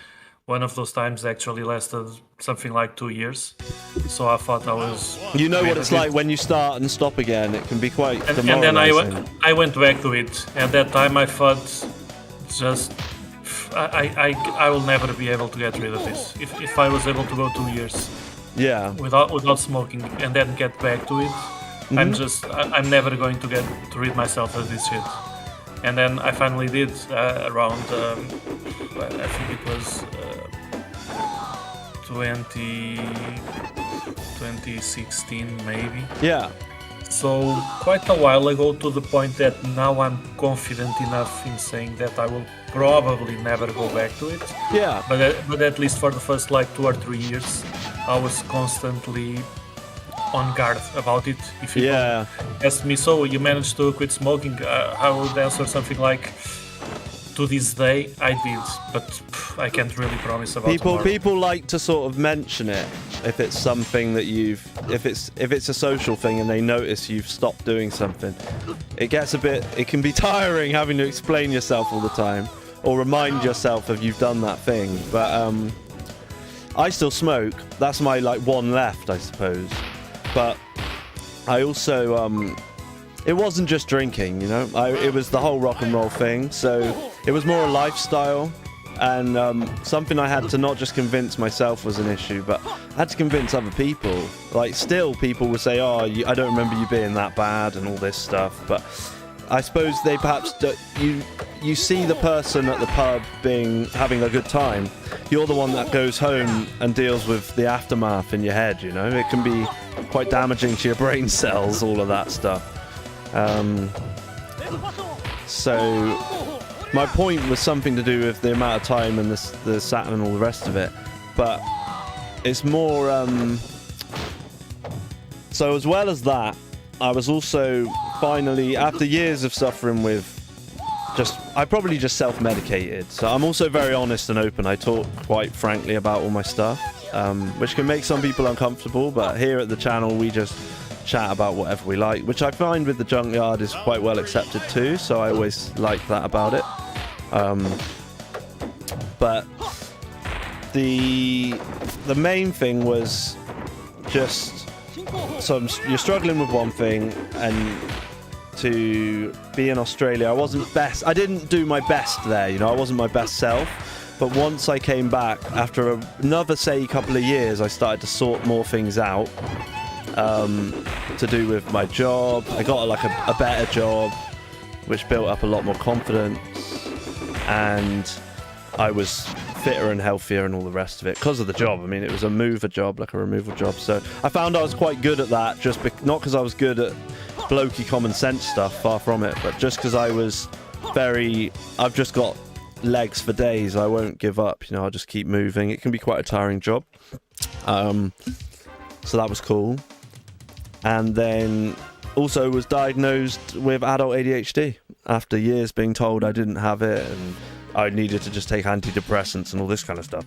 one of those times actually lasted something like 2 years. So I thought I was...
You know what it's like when you start and stop again. It can be quite demoralizing.
And then I went back to it. At that time I thought, just... I will never be able to get rid of this. If I was able to go 2 years without smoking and then get back to it, I'm never going to get to rid myself of this shit. And then I finally did around, I think it was 2016 maybe.
Yeah.
So quite a while ago, to the point that now I'm confident enough in saying that I will probably never go back to it.
Yeah.
But at least for the first like 2 or 3 years, I was constantly on guard about it. If you ask me, so you managed to quit smoking, I would answer something like, to this day I did, but I can't really promise about tomorrow.
People like to sort of mention it if it's something that if it's a social thing and they notice you've stopped doing something. It can be tiring having to explain yourself all the time or remind yourself if you've done that thing. But I still smoke. That's my like one left, I suppose. But I also, it wasn't just drinking, you know, it was the whole rock and roll thing. So it was more a lifestyle and something I had to not just convince myself was an issue, but I had to convince other people. Like still people would say, oh, I don't remember you being that bad and all this stuff. But I suppose they perhaps, you see the person at the pub having a good time. You're the one that goes home and deals with the aftermath in your head, you know. It can be quite damaging to your brain cells, all of that stuff. So my point was something to do with the amount of time and the Saturn and all the rest of it. But it's more... So as well as that, I was also finally, after years of suffering with I probably just self-medicated. So I'm also very honest and open. I talk quite frankly about all my stuff, which can make some people uncomfortable, but here at the channel we just chat about whatever we like, which I find with the Junkyard is quite well accepted too, so I always like that about it. But the main thing was just, so you're struggling with one thing, and to be in Australia, I didn't do my best there, you know, I wasn't my best self. But once I came back, after another, say, couple of years, I started to sort more things out to do with my job. I got like a better job, which built up a lot more confidence, and I was fitter and healthier and all the rest of it because of the job. I mean, it was a mover job, like a removal job. So I found I was quite good at that, not because I was good at blokey common sense stuff, far from it, but just because I was I've just got legs for days. I won't give up, you know, I'll just keep moving. It can be quite a tiring job. So that was cool. and then also was diagnosed with adult ADHD after years being told I didn't have it and I needed to just take antidepressants and all this kind of stuff.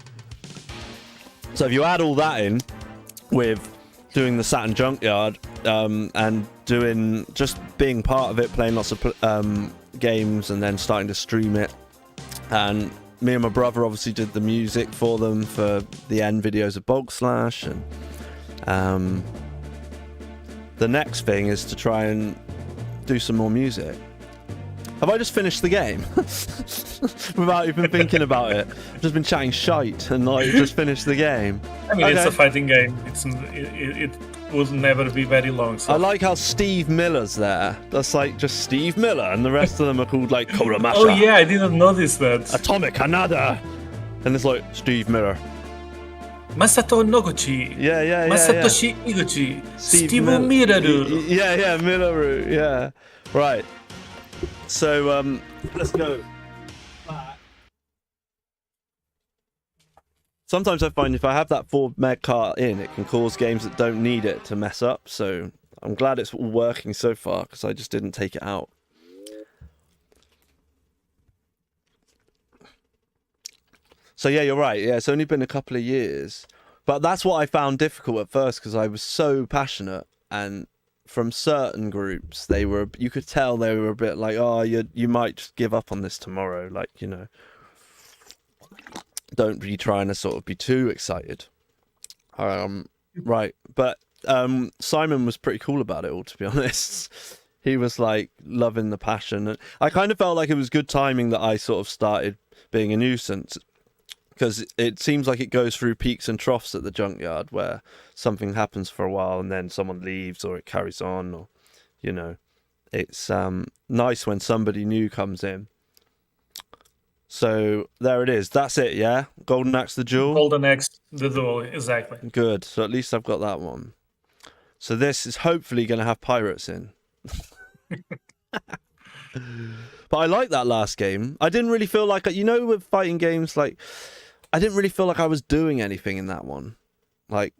So if you add all that in with doing the Saturn Junkyard and just being part of it, playing lots of games and then starting to stream it, and me and my brother obviously did the music for them for the end videos of Bog Slash, and the next thing is to try and do some more music. Have I just finished the game? Without even thinking about it. I've just been chatting shite and just finished the game.
I mean, It's a fighting game. It will never be very long. So.
I like how Steve Miller's there. That's like just Steve Miller, and the rest of them are called like Kuramasha.
Oh yeah, I didn't notice that.
Atomic Hanada. And it's like Steve Miller.
Masato Noguchi.
Yeah.
Masatoshi Iguchi. Steve Miraru.
Yeah, Milaru. Yeah. Right. So let's go back. Sometimes I find if I have that 4 meg cart in, it can cause games that don't need it to mess up. So I'm glad it's all working so far because I just didn't take it out. So yeah, you're right. Yeah, it's only been a couple of years. But that's what I found difficult at first because I was so passionate, and from certain groups, you could tell they were a bit like, oh, you might just give up on this tomorrow. Like, don't be trying to sort of be too excited. Right. But Simon was pretty cool about it all, to be honest. He was like loving the passion. And I kind of felt like it was good timing that I sort of started being a nuisance, because it seems like it goes through peaks and troughs at the Junkyard where something happens for a while and then someone leaves or it carries on, or, it's nice when somebody new comes in. So there it is. That's it, yeah? Golden Axe the Duel?
Golden Axe the Duel, exactly.
Good. So at least I've got that one. So this is hopefully going to have pirates in. But I like that last game. I didn't really feel like, with fighting games, like, I didn't really feel like I was doing anything in that one. Like,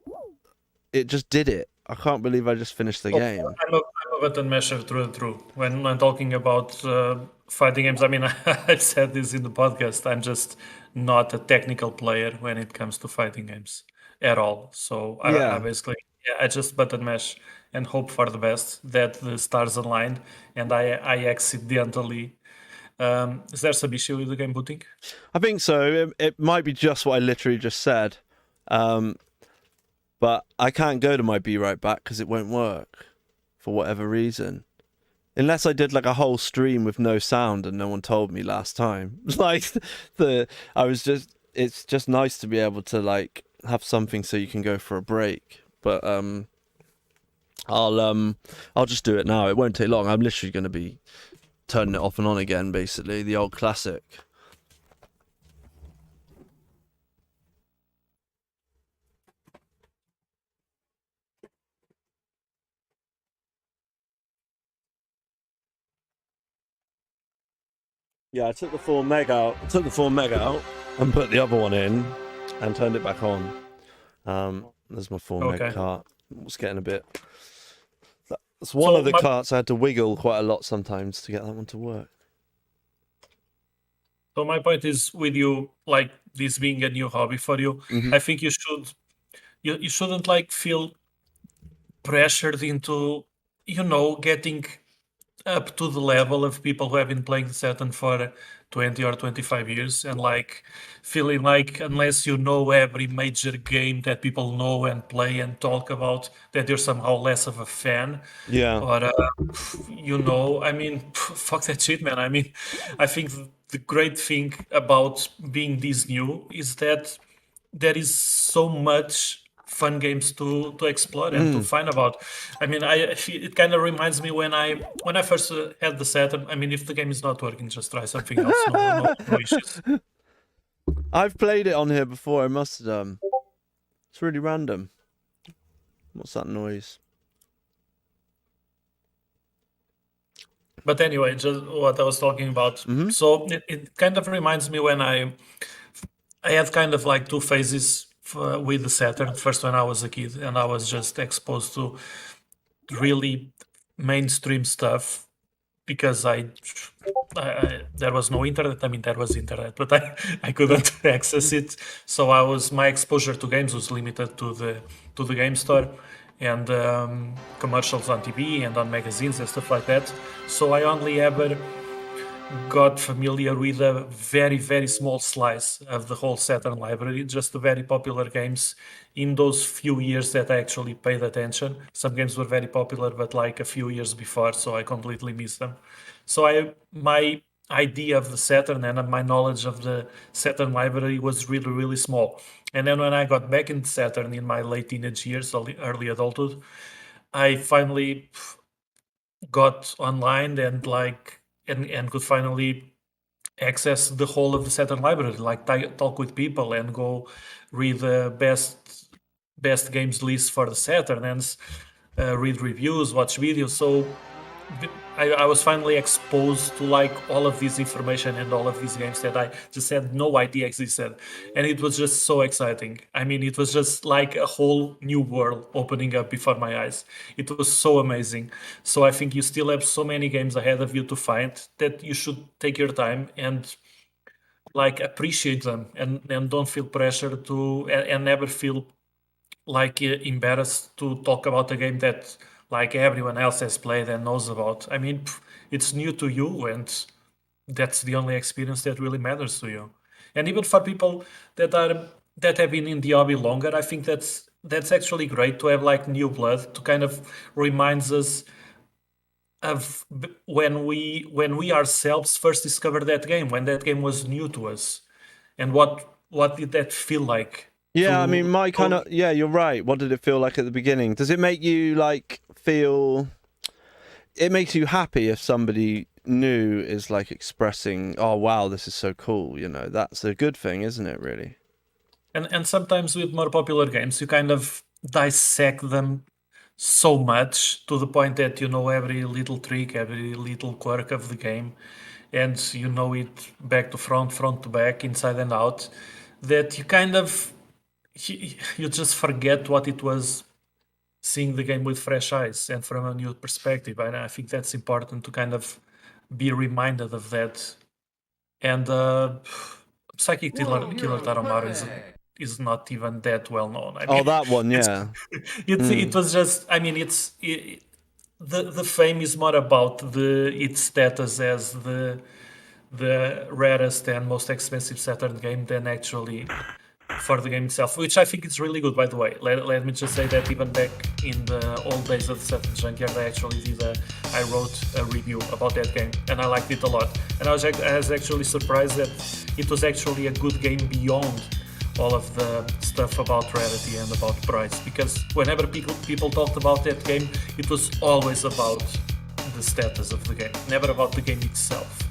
it just did it. I can't believe I just finished the game.
I'm a button masher through and through. When I'm talking about fighting games, I mean, I've said this in the podcast, I'm just not a technical player when it comes to fighting games at all. So I basically, I just button mash and hope for the best, that the stars align, and I accidentally... is there some issue with the game booting?
I think so. It might be just what I literally just said. But I can't go to my Be Right Back because it won't work for whatever reason. Unless I did like a whole stream with no sound and no one told me last time. It's just nice to be able to like have something so you can go for a break. But I'll just do it now. It won't take long. I'm literally going to be turning it off and on again, basically, the old classic. Yeah, I took the 4 meg out. And put the other one in and turned it back on. There's my 4 meg cart. It's getting a bit. It's one of the carts I had to wiggle quite a lot sometimes to get that one to work.
So my point is, with you, like this being a new hobby for you, I think you shouldn't like feel pressured into, getting up to the level of people who have been playing Saturn for 20 or 25 years and like feeling like unless you know every major game that people know and play and talk about, that you're somehow less of a fan.
Yeah.
Or, I mean, fuck that shit, man. I mean, I think the great thing about being this new is that there is so much fun games to explore and to find about. I mean, it kind of reminds me when I first had the Saturn. I mean, if the game is not working, just try something else. No issues.
I've played it on here before. I must have. It's really random. What's that noise?
But anyway, just what I was talking about. So it kind of reminds me when I had kind of like two phases with the Saturn. First, when I was a kid and I was just exposed to really mainstream stuff because there was no internet. I mean, there was internet, but I couldn't access it. So my exposure to games was limited to the game store and commercials on TV and on magazines and stuff like that. So I only ever got familiar with a very, very small slice of the whole Saturn library, just the very popular games in those few years that I actually paid attention. Some games were very popular, but like a few years before, so I completely missed them. So my idea of the Saturn and my knowledge of the Saturn library was really, really small. And then when I got back into Saturn in my late teenage years, early adulthood, I finally got online and could finally access the whole of the Saturn library, like talk with people and go read the best games list for the Saturn and read reviews, watch videos. So I was finally exposed to like all of this information and all of these games that I just had no idea existed, and it was just so exciting. I mean, it was just like a whole new world opening up before my eyes. It was so amazing. So I think you still have so many games ahead of you to find that you should take your time and like appreciate them and don't feel pressure to and never feel like embarrassed to talk about a game that like everyone else has played and knows about. I mean, it's new to you, and that's the only experience that really matters to you. And even for people that have been in the hobby longer, I think that's actually great to have like new blood to kind of reminds us of when we ourselves first discovered that game, when that game was new to us, and what did that feel like?
Yeah, I mean, yeah, you're right. What did it feel like at the beginning? Does it make you like feel? It makes you happy if somebody new is like expressing, "Oh wow, this is so cool." You know, that's a good thing, isn't it? Really.
And sometimes with more popular games, you kind of dissect them so much to the point that you know every little trick, every little quirk of the game, and you know it back to front to back, inside and out, that you kind of you just forget what it was seeing the game with fresh eyes and from a new perspective. And I think that's important to kind of be reminded of that. And Psychic Killer Taramaru is not even that well known. I mean,
that one, yeah.
It was just, I mean, the fame is more about its status as the rarest and most expensive Saturn game than actually for the game itself, which I think is really good, by the way. Let me just say that even back in the old days of the Saturn Junkyard, I wrote a review about that game, and I liked it a lot. And I was actually surprised that it was actually a good game beyond all of the stuff about rarity and about price, because whenever people talked about that game, it was always about the status of the game, never about the game itself.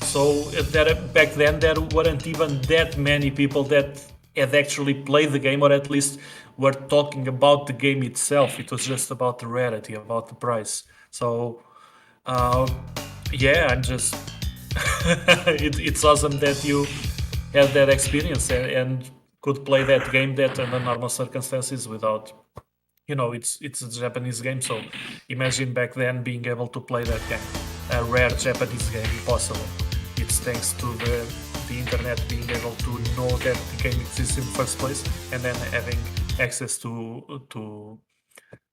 So back then there weren't even that many people that had actually played the game, or at least were talking about the game itself. It was just about the rarity, about the price. So yeah, I'm just it's awesome that you had that experience and could play that game that under normal circumstances without, you know, it's a Japanese game, so imagine back then being able to play that game, a rare Japanese game, impossible. It's thanks to the internet being able to know that the game exists in the first place, and then having access to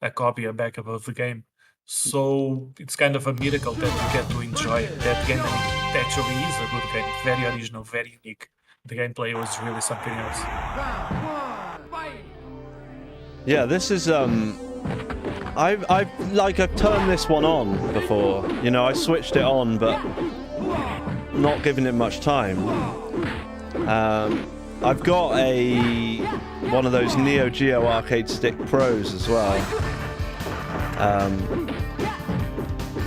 a copy, a backup of the game. So it's kind of a miracle that you get to enjoy that game, and it actually is a good game, very original, very unique. The gameplay was really something else.
Yeah, this is I've turned this one on before. You know, I switched it on, but not given it much time. I've got one of those Neo Geo Arcade Stick Pros as well.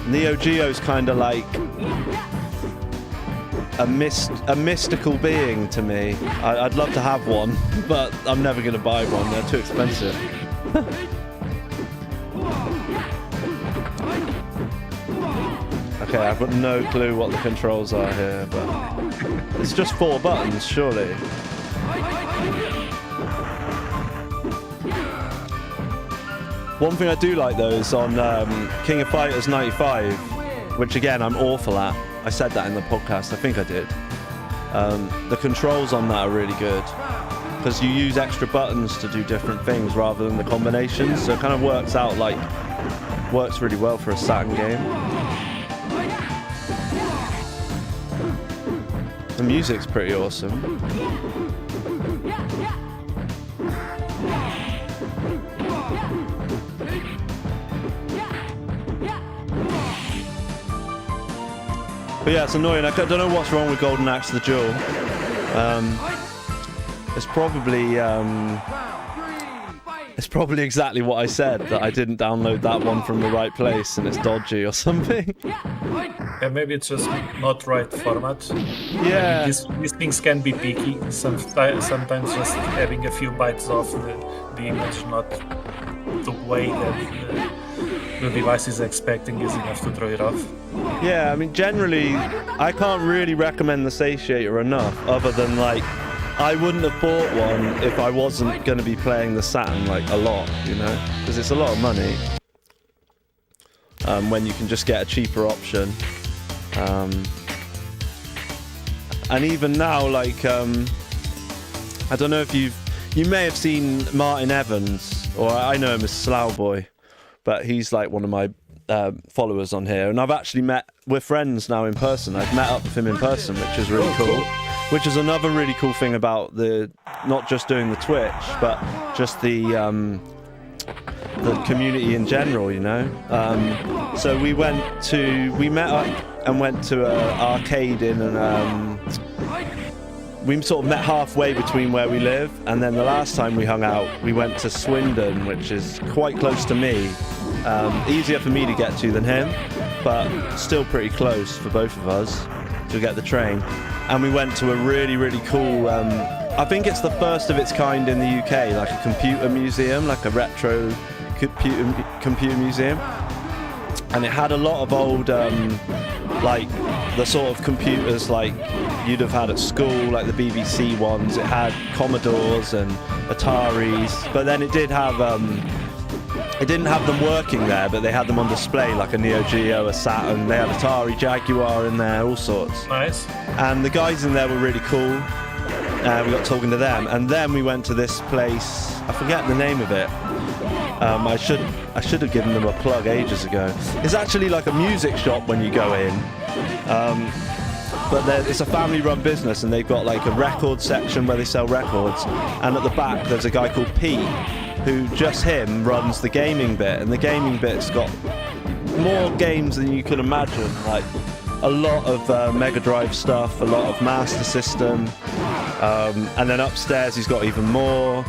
Neo Geo's kind of like a mystical being to me. I'd love to have one, but I'm never going to buy one. They're too expensive. Okay, I've got no clue what the controls are here, but it's just 4 buttons, surely. One thing I do like though is on King of Fighters 95, which again I'm awful at. I said that in the podcast, I think I did. The controls on that are really good because you use extra buttons to do different things rather than the combinations, so it kind of works really well for a Saturn game. The music's pretty awesome. But yeah, it's annoying. I don't know what's wrong with Golden Axe the Duel. It's probably exactly what I said, that I didn't download that one from the right place and it's dodgy or something.
Yeah, maybe it's just not right format.
Yeah.
I mean, these things can be picky. Sometimes just having a few bytes off the image, not the way that the device is expecting, is enough to throw it off.
Yeah, I mean, generally, I can't really recommend the Satiator enough, other than, like, I wouldn't have bought one if I wasn't going to be playing the Saturn, like, a lot, you know? Because it's a lot of money. When you can just get a cheaper option. And even now, like, I don't know if you may have seen Martin Evans, or I know him as Slough Boy, but he's like one of my followers on here, and we're friends now in person. I've met up with him in person, which is really cool. Which is another really cool thing about not just doing the Twitch, but just the community in general, you know. So we met up and went to an arcade we sort of met halfway between where we live, and then the last time we hung out, we went to Swindon, which is quite close to me. Easier for me to get to than him, but still pretty close for both of us to get the train. And we went to a really, really cool, I think it's the first of its kind in the UK, like a computer museum, like a retro computer museum. And it had a lot of old, like the sort of computers like you'd have had at school, like the BBC ones. It had Commodores and Ataris, but then it did have, it didn't have them working there, but they had them on display, like a Neo Geo, a Saturn. They had Atari, Jaguar in there, all sorts.
Nice.
And the guys in there were really cool. We got talking to them, and then we went to this place. I forget the name of it. I should have given them a plug ages ago. It's actually like a music shop when you go in, but it's a family-run business, and they've got like a record section where they sell records, and at the back there's a guy called Pete, who just him runs the gaming bit, and the gaming bit's got more games than you could imagine, like a lot of Mega Drive stuff, a lot of Master System, and then upstairs he's got even more,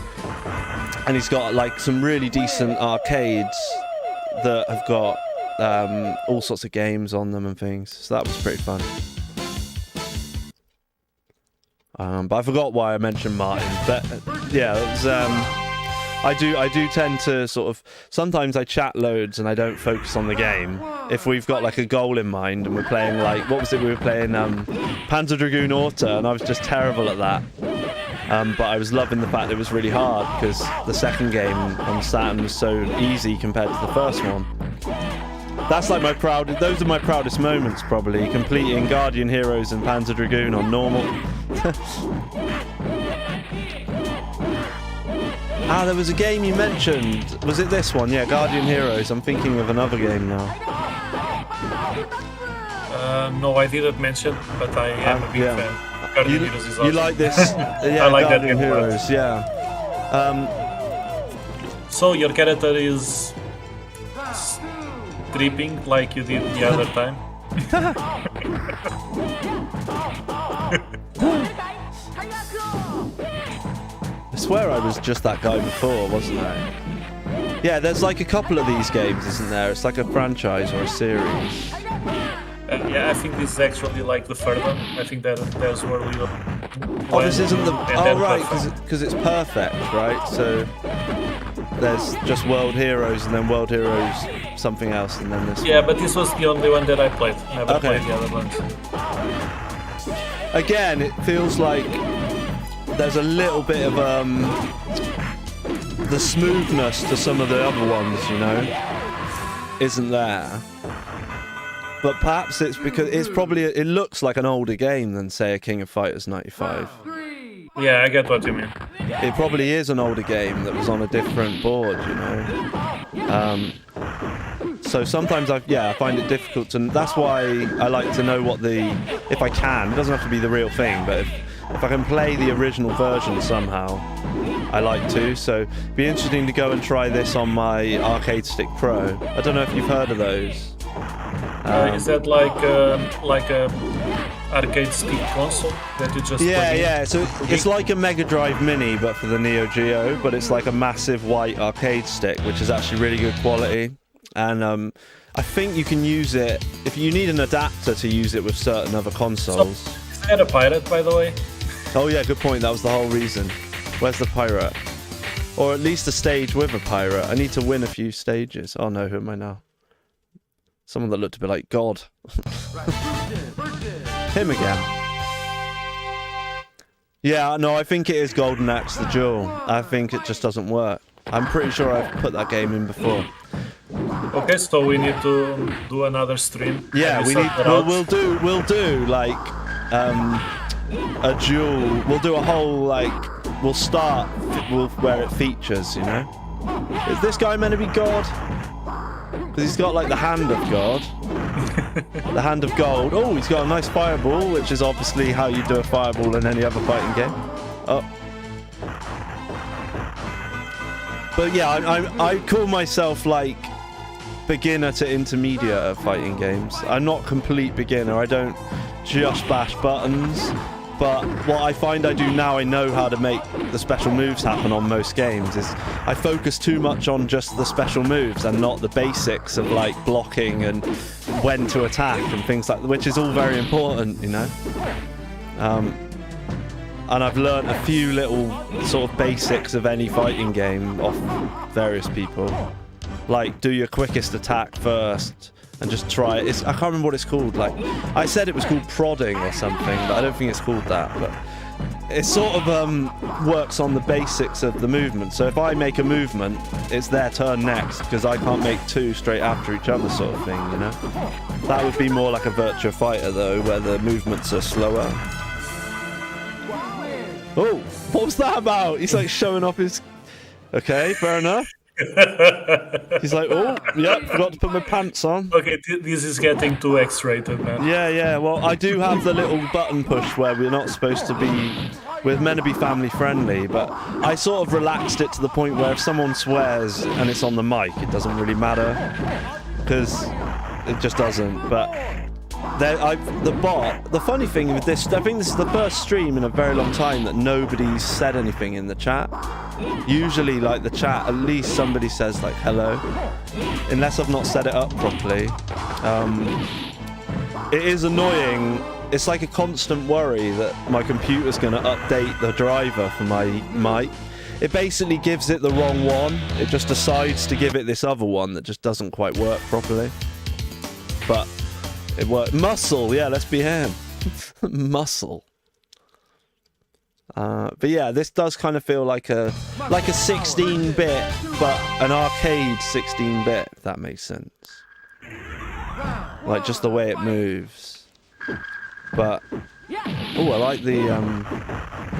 and he's got like some really decent arcades that have got all sorts of games on them and things, so that was pretty fun. But I forgot why I mentioned Martin, but yeah, it was, I do tend to sort of, sometimes I chat loads and I don't focus on the game. If we've got like a goal in mind and we're playing like, what was it we were playing, Panzer Dragoon Auto, and I was just terrible at that. But I was loving the fact it was really hard because the second game on Saturn was so easy compared to the first one. That's like those are my proudest moments probably, completing Guardian Heroes and Panzer Dragoon on normal. There was a game you mentioned. Was it this one? Yeah, Guardian Heroes. I'm thinking of another game now.
No, I didn't mention, but I am a big fan. Guardian Heroes is awesome.
You like this? Yeah,
I like
Guardian
that
Heroes, yeah.
So your character is stripping like you did the other time?
I swear I was just that guy before, wasn't I? Yeah, there's like a couple of these games, isn't there? It's like a franchise or a series.
Yeah, I think this is actually like the third one. I think that there's where we go.
Oh, this isn't the... Oh, right, because it's perfect, right? So there's just World Heroes and then World Heroes something else and then this.
Yeah, but this was the only one that I played. Never
Okay.
played the other ones.
Again, it feels like there's a little bit of the smoothness to some of the other ones, you know, isn't there. But perhaps it's because it's probably, it looks like an older game than, say, a King of Fighters 95.
Yeah, I get what you mean.
It probably is an older game that was on a different board, you know. So sometimes I find it difficult to. That's why I like to know what if I can. It doesn't have to be the real thing, but if I can play the original version somehow, I like to. So it'd be interesting to go and try this on my Arcade Stick Pro. I don't know if you've heard of those.
Is that like a arcade stick console that you just
yeah. So it's like a Mega Drive Mini, but for the Neo Geo. But it's like a massive white arcade stick, which is actually really good quality. And I think you can use it if you need an adapter to use it with certain other consoles.
So, is that a pirate, by the way?
Oh yeah, good point. That was the whole reason. Where's the pirate? Or at least a stage with a pirate. I need to win a few stages. Oh no, who am I now? Someone that looked a bit like God. Him again. Yeah, no, I think it is Golden Axe the Duel. I think it just doesn't work. I'm pretty sure I've put that game in before.
Okay, so we need to do another stream.
Yeah, we need. We'll do like a duel. We'll do a whole like. We'll start where it features. You know, is this guy meant to be God? Because he's got like the hand of God, the hand of gold. Oh, he's got a nice fireball, which is obviously how you do a fireball in any other fighting game. Oh. But yeah, I call myself like beginner to intermediate at fighting games. I'm not complete beginner. I don't just bash buttons. But what I find I do now, I know how to make the special moves happen on most games, is I focus too much on just the special moves and not the basics of like blocking and when to attack and things like that, which is all very important, you know. And I've learnt a few little sort of basics of any fighting game off various people. Like, do your quickest attack first and just try it. I can't remember what it's called. Like, I said it was called prodding or something, but I don't think it's called that. But it sort of works on the basics of the movement. So if I make a movement, it's their turn next, because I can't make two straight after each other sort of thing, you know? That would be more like a Virtua Fighter, though, where the movements are slower. Oh, what was that about? He's like showing off his... Okay, fair enough. He's like, oh, yep, forgot to put my pants on.
Okay, this is getting too X-rated, man.
Yeah, well, I do have the little button push where we're not supposed to be... We're meant to be family friendly, but I sort of relaxed it to the point where if someone swears and it's on the mic, it doesn't really matter, because it just doesn't. But the funny thing with this, I think this is the first stream in a very long time that nobody's said anything in the chat. Usually, like, the chat, at least somebody says, like, hello, unless I've not set it up properly. It is annoying. It's like a constant worry that my computer's going to update the driver for my mic. It basically gives it the wrong one. It just decides to give it this other one that just doesn't quite work properly. But it worked. Muscle, yeah, let's be him. Muscle. But yeah, this does kind of feel like a 16-bit, but an arcade 16-bit, if that makes sense. Like just the way it moves. But oh, I like the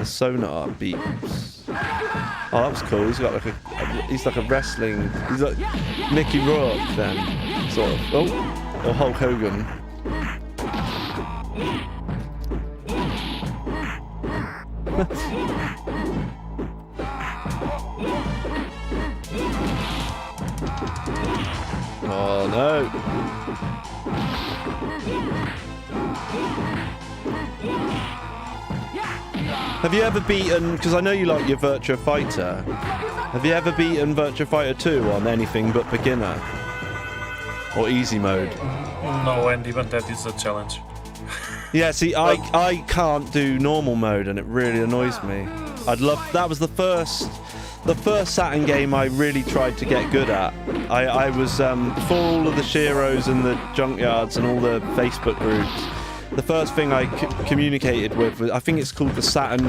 sonar beeps. Oh, that was cool. He's got like he's like a wrestling. He's like Mickey Rourke then, sort of. Oh, or Hulk Hogan. Oh no. Have you ever beaten, because I know you like your Virtua Fighter, have you ever beaten Virtua Fighter 2 on anything but beginner? Or easy mode?
No, and even that is a challenge.
Yeah, see, I can't do normal mode, and it really annoys me. That was the first Saturn game I really tried to get good at. I was, before all of the Shiros and the Junkyards and all the Facebook groups, the first thing I communicated with was, I think it's called the Saturn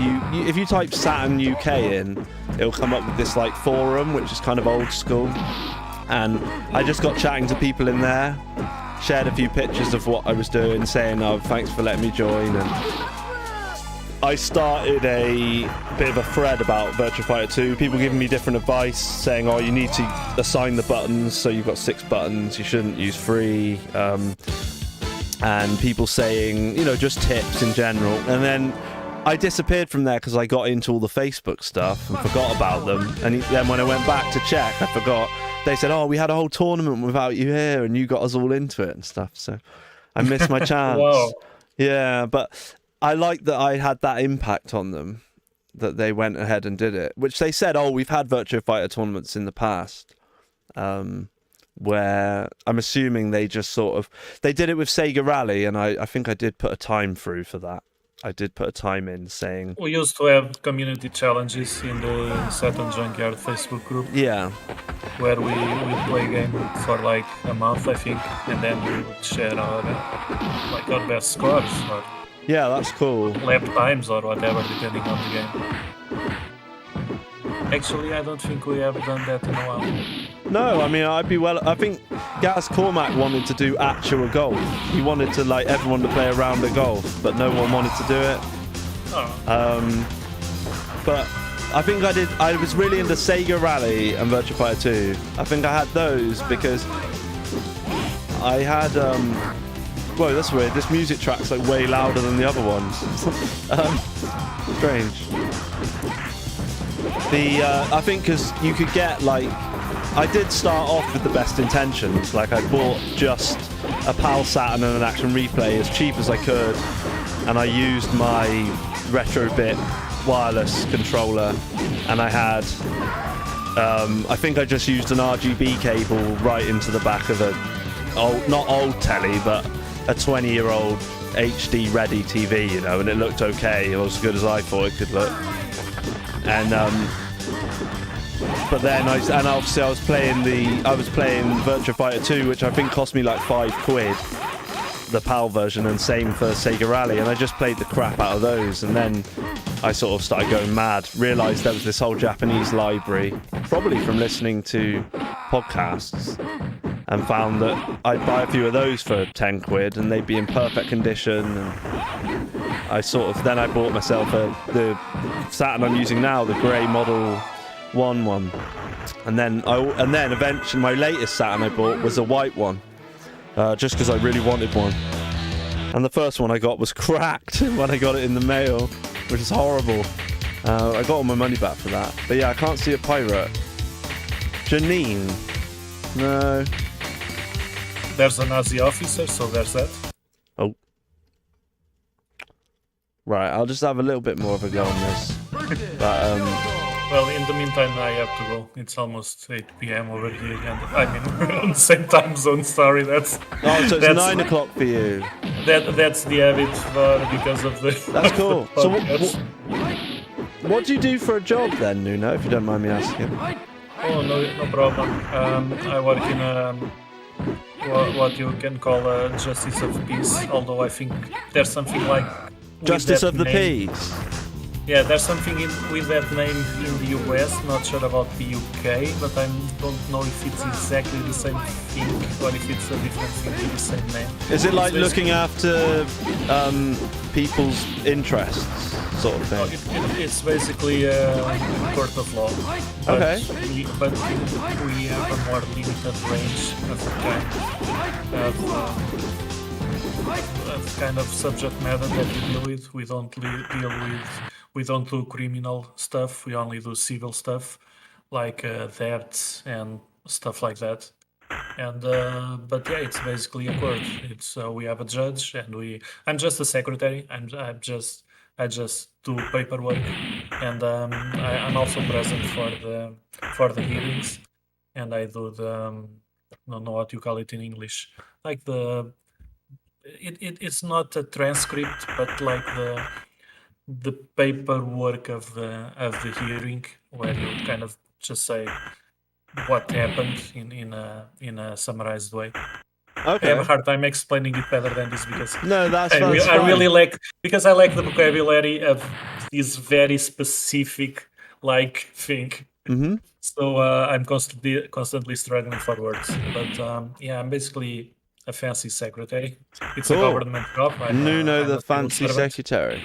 if you type Saturn UK in, it'll come up with this like forum, which is kind of old school. And I just got chatting to people in there, shared a few pictures of what I was doing, saying, oh, thanks for letting me join. And I started a bit of a thread about Virtua Fighter 2, people giving me different advice, saying, oh, you need to assign the buttons, so you've got 6 buttons, you shouldn't use 3, and people saying, you know, just tips in general. And then I disappeared from there because I got into all the Facebook stuff and forgot about them. And then when I went back to check, I forgot. They said, oh, we had a whole tournament without you here, and you got us all into it and stuff, so I missed my chance.
Wow.
Yeah, but I like that I had that impact on them, that they went ahead and did it, which they said, oh, we've had Virtua Fighter tournaments in the past, where I'm assuming they just sort of, they did it with Sega Rally, and I think I did put a time through for that. I did put a time in saying...
We used to have community challenges in the Saturn Junkyard Facebook group.
Yeah.
Where we play a game for like a month, I think, and then we would share our best scores or
yeah, that's cool.
lap times or whatever, depending on the game. Actually, I don't think we have done that in a while.
No, I mean, I think Gaz Cormac wanted to do actual golf. He wanted to, like, everyone to play a round of golf, but no one wanted to do it.
Oh.
But I think I was really into Sega Rally and Virtua Fighter 2. I think I had those because I had, whoa, that's weird. This music track's like way louder than the other ones. Strange. I think because you could get, like, I did start off with the best intentions. Like, I bought just a PAL Saturn and an Action Replay as cheap as I could, and I used my Retrobit wireless controller, and I had, I think I just used an RGB cable right into the back of not old telly, but a 20-year-old HD ready TV, you know, and it looked okay. It was as good as I thought it could look. And but then obviously I was playing Virtua Fighter 2, which I think cost me like £5, the PAL version, and same for Sega Rally, and I just played the crap out of those, and then I sort of started going mad, realised there was this whole Japanese library, probably from listening to podcasts, and found that I'd buy a few of those for £10 and they'd be in perfect condition. And then I bought myself the Saturn I'm using now, the grey Model 1, and then eventually my latest Saturn I bought was a white one, just because I really wanted one. And the first one I got was cracked when I got it in the mail, which is horrible. I got all my money back for that. But yeah, I can't see a pirate. Janine? No.
There's a Nazi officer, so there's that.
Oh. Right, I'll just have a little bit more of a go on this. But,
well, in the meantime, I have to go. It's almost 8 p.m. over here, and I mean, we're on the same time zone. Sorry, that's.
Oh, so it's 9 o'clock for you.
That's the habit because of the.
That's cool. So, what do you do for a job then, Nuno? If you don't mind me asking.
Oh, no problem. I work in what you can call a justice of peace. Although I think there's something like
justice of the
name.
peace.
Yeah, there's something with that name in the US, not sure about the UK, but I don't know if it's exactly the same thing or if it's a different thing with the same name.
Is it like looking after people's interests, sort of thing?
It's basically a court of law. But
okay.
We have a more limited range of kind of subject matter that we deal with. We don't do criminal stuff. We only do civil stuff, like debts and stuff like that. And but yeah, it's basically a court. It's we have a judge, and I'm just a secretary. I just do paperwork, and I'm also present for the hearings, and I do the I don't know what you call it in English, like it's not a transcript, but like the paperwork of the hearing, where you kind of just say what happened in a summarized way. I have a hard time explaining it better than this because
No, that's
I really like because I like the vocabulary of this very specific thing.
Mm-hmm.
So I'm constantly struggling for words. But I'm basically a fancy secretary. It's a
Cool.
government job.
Nuno,
I'm
the
a civil
fancy
servant.
secretary.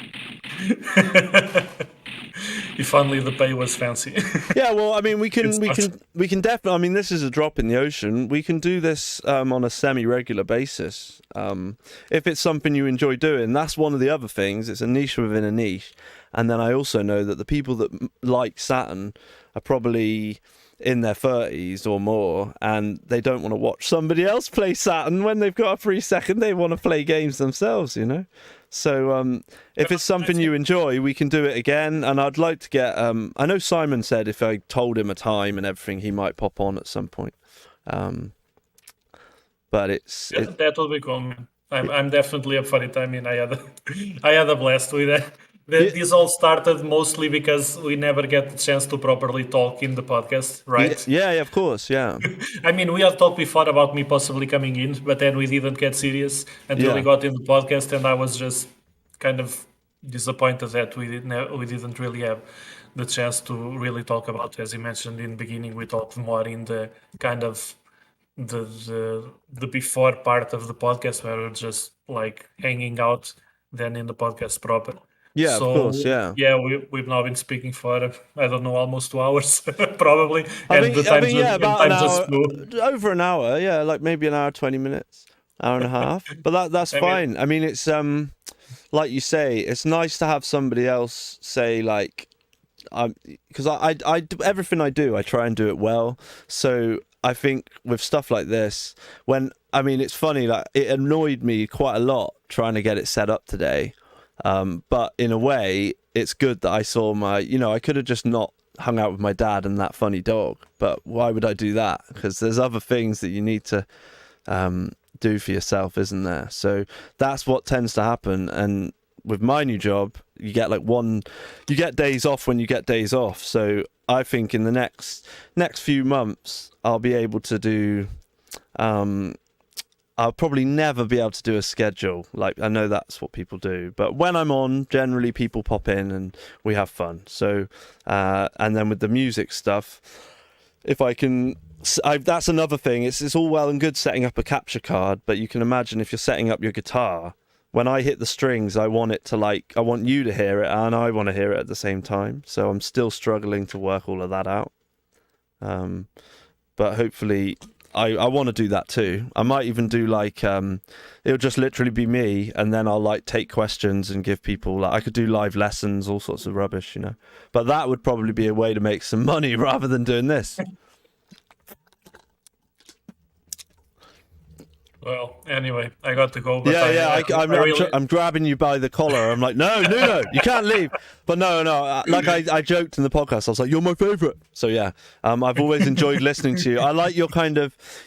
If only the pay was fancy.
Yeah, well, I mean, we can
It's
definitely. I mean, this is a drop in the ocean. We can do this on a semi-regular basis. If it's something you enjoy doing, that's one of the other things. It's a niche within a niche, and then I also know that the people that like Saturn are probably in their 30s or more, and they don't want to watch somebody else play Saturn when they've got a free second. They want to play games themselves, you know. So if it's something you enjoy, we can do it again. And I'd like to get. I know Simon said if I told him a time and everything, he might pop on at some point. But
that will be cool. Man. I'm definitely up for it. I mean, I had a blast with that. This all started mostly because we never get the chance to properly talk in the podcast, right?
Yeah, of course, yeah.
I mean, we have talked before about me possibly coming in, but then we didn't get serious until we got in the podcast, and I was just kind of disappointed that we didn't really have the chance to really talk about. As you mentioned in the beginning, we talked more in the kind of the before part of the podcast where we're just like hanging out than in the podcast proper.
Yeah,
so,
of course, yeah.
Yeah, we've now been speaking for, I don't know, almost 2 hours, probably.
I think about an hour,
flew.
over an hour, yeah, like maybe an hour, 20 minutes, hour and a half. But that's fine. I mean, it's, like you say, it's nice to have somebody else say, like, because I do everything I do, I try and do it well. So I think with stuff like this, it's funny, like, it annoyed me quite a lot trying to get it set up today. But in a way, it's good that I saw I could have just not hung out with my dad and that funny dog, but why would I do that? Because there's other things that you need to do for yourself, isn't there? So that's what tends to happen. And with my new job, you get you get days off when you get days off. So I think in the next few months, I'll be able to do, I'll probably never be able to do a schedule. Like, I know that's what people do, but when I'm on, generally people pop in and we have fun. So, and then with the music stuff, if I can, that's another thing. It's all well and good setting up a capture card, but you can imagine if you're setting up your guitar, when I hit the strings, I want you to hear it and I want to hear it at the same time. So I'm still struggling to work all of that out. But hopefully, I want to do that too. I might even do it'll just literally be me, and then I'll take questions and give people, I could do live lessons, all sorts of rubbish, you know. But that would probably be a way to make some money rather than doing this.
Well, anyway, I got to go.
But I'm grabbing you by the collar. I'm like, no, you can't leave. But no. Like I joked in the podcast. I was like, you're my favorite. So yeah, I've always enjoyed listening to you. I like your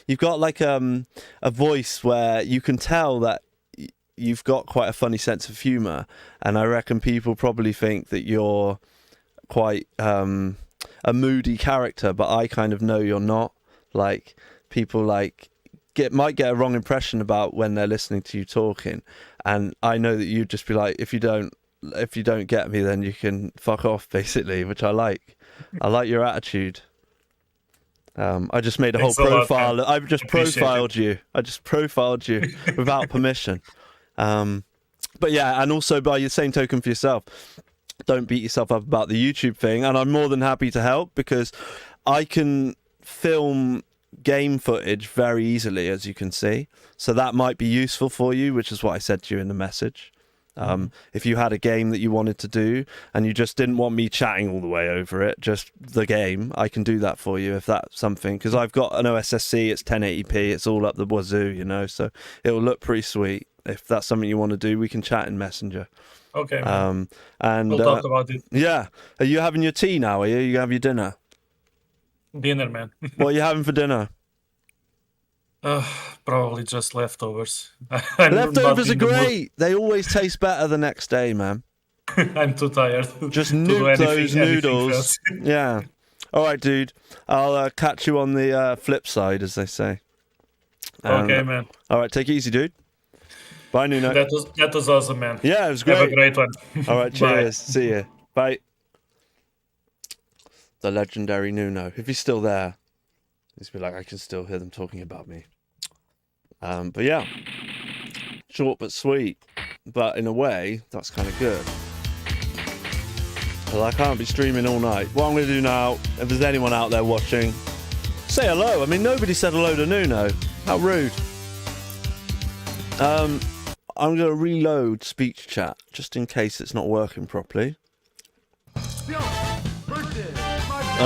you've got a voice where you can tell that you've got quite a funny sense of humor, and I reckon people probably think that you're quite a moody character, but I kind of know you're not. Like, people might get a wrong impression about when they're listening to you talking, and I know that you'd just be like, if you don't get me, then you can fuck off, basically, which I like. I like your attitude. I just made a whole profile. I've just profiled you. I just profiled you without permission. But yeah, and also by the same token for yourself, don't beat yourself up about the YouTube thing, and I'm more than happy to help because I can film game footage very easily, as you can see, so that might be useful for you, which is what I said to you in the message. If you had a game that you wanted to do and you just didn't want me chatting all the way over it, just the game, I can do that for you if that's something, because I've got an OSSC, it's 1080p, it's all up the wazoo, you know, so it'll look pretty sweet. If that's something you want to do, we can chat in Messenger.
Okay.
And
we'll talk about it.
Yeah. Are you having your tea now? Are you have your dinner?
Dinner, man.
What are you having for dinner?
Probably just leftovers.
Leftovers are great. They always taste better the next day, man.
I'm too tired.
Just nuke those noodles. Yeah. All right, dude. I'll catch you on the flip side, as they say.
Okay, man.
All right, take it easy, dude. Bye, Nuno.
That was awesome, man.
Yeah, it was great.
Have a great one.
All right,
Bye.
cheers. See you. Bye. The legendary Nuno. If he's still there, he's be like, I can still hear them talking about me. But yeah, short but sweet. But in a way, that's kind of good. Well, I can't be streaming all night. What I'm going to do now, if there's anyone out there watching, say hello. I mean, nobody said hello to Nuno. How rude. I'm going to reload speech chat, just in case it's not working properly. I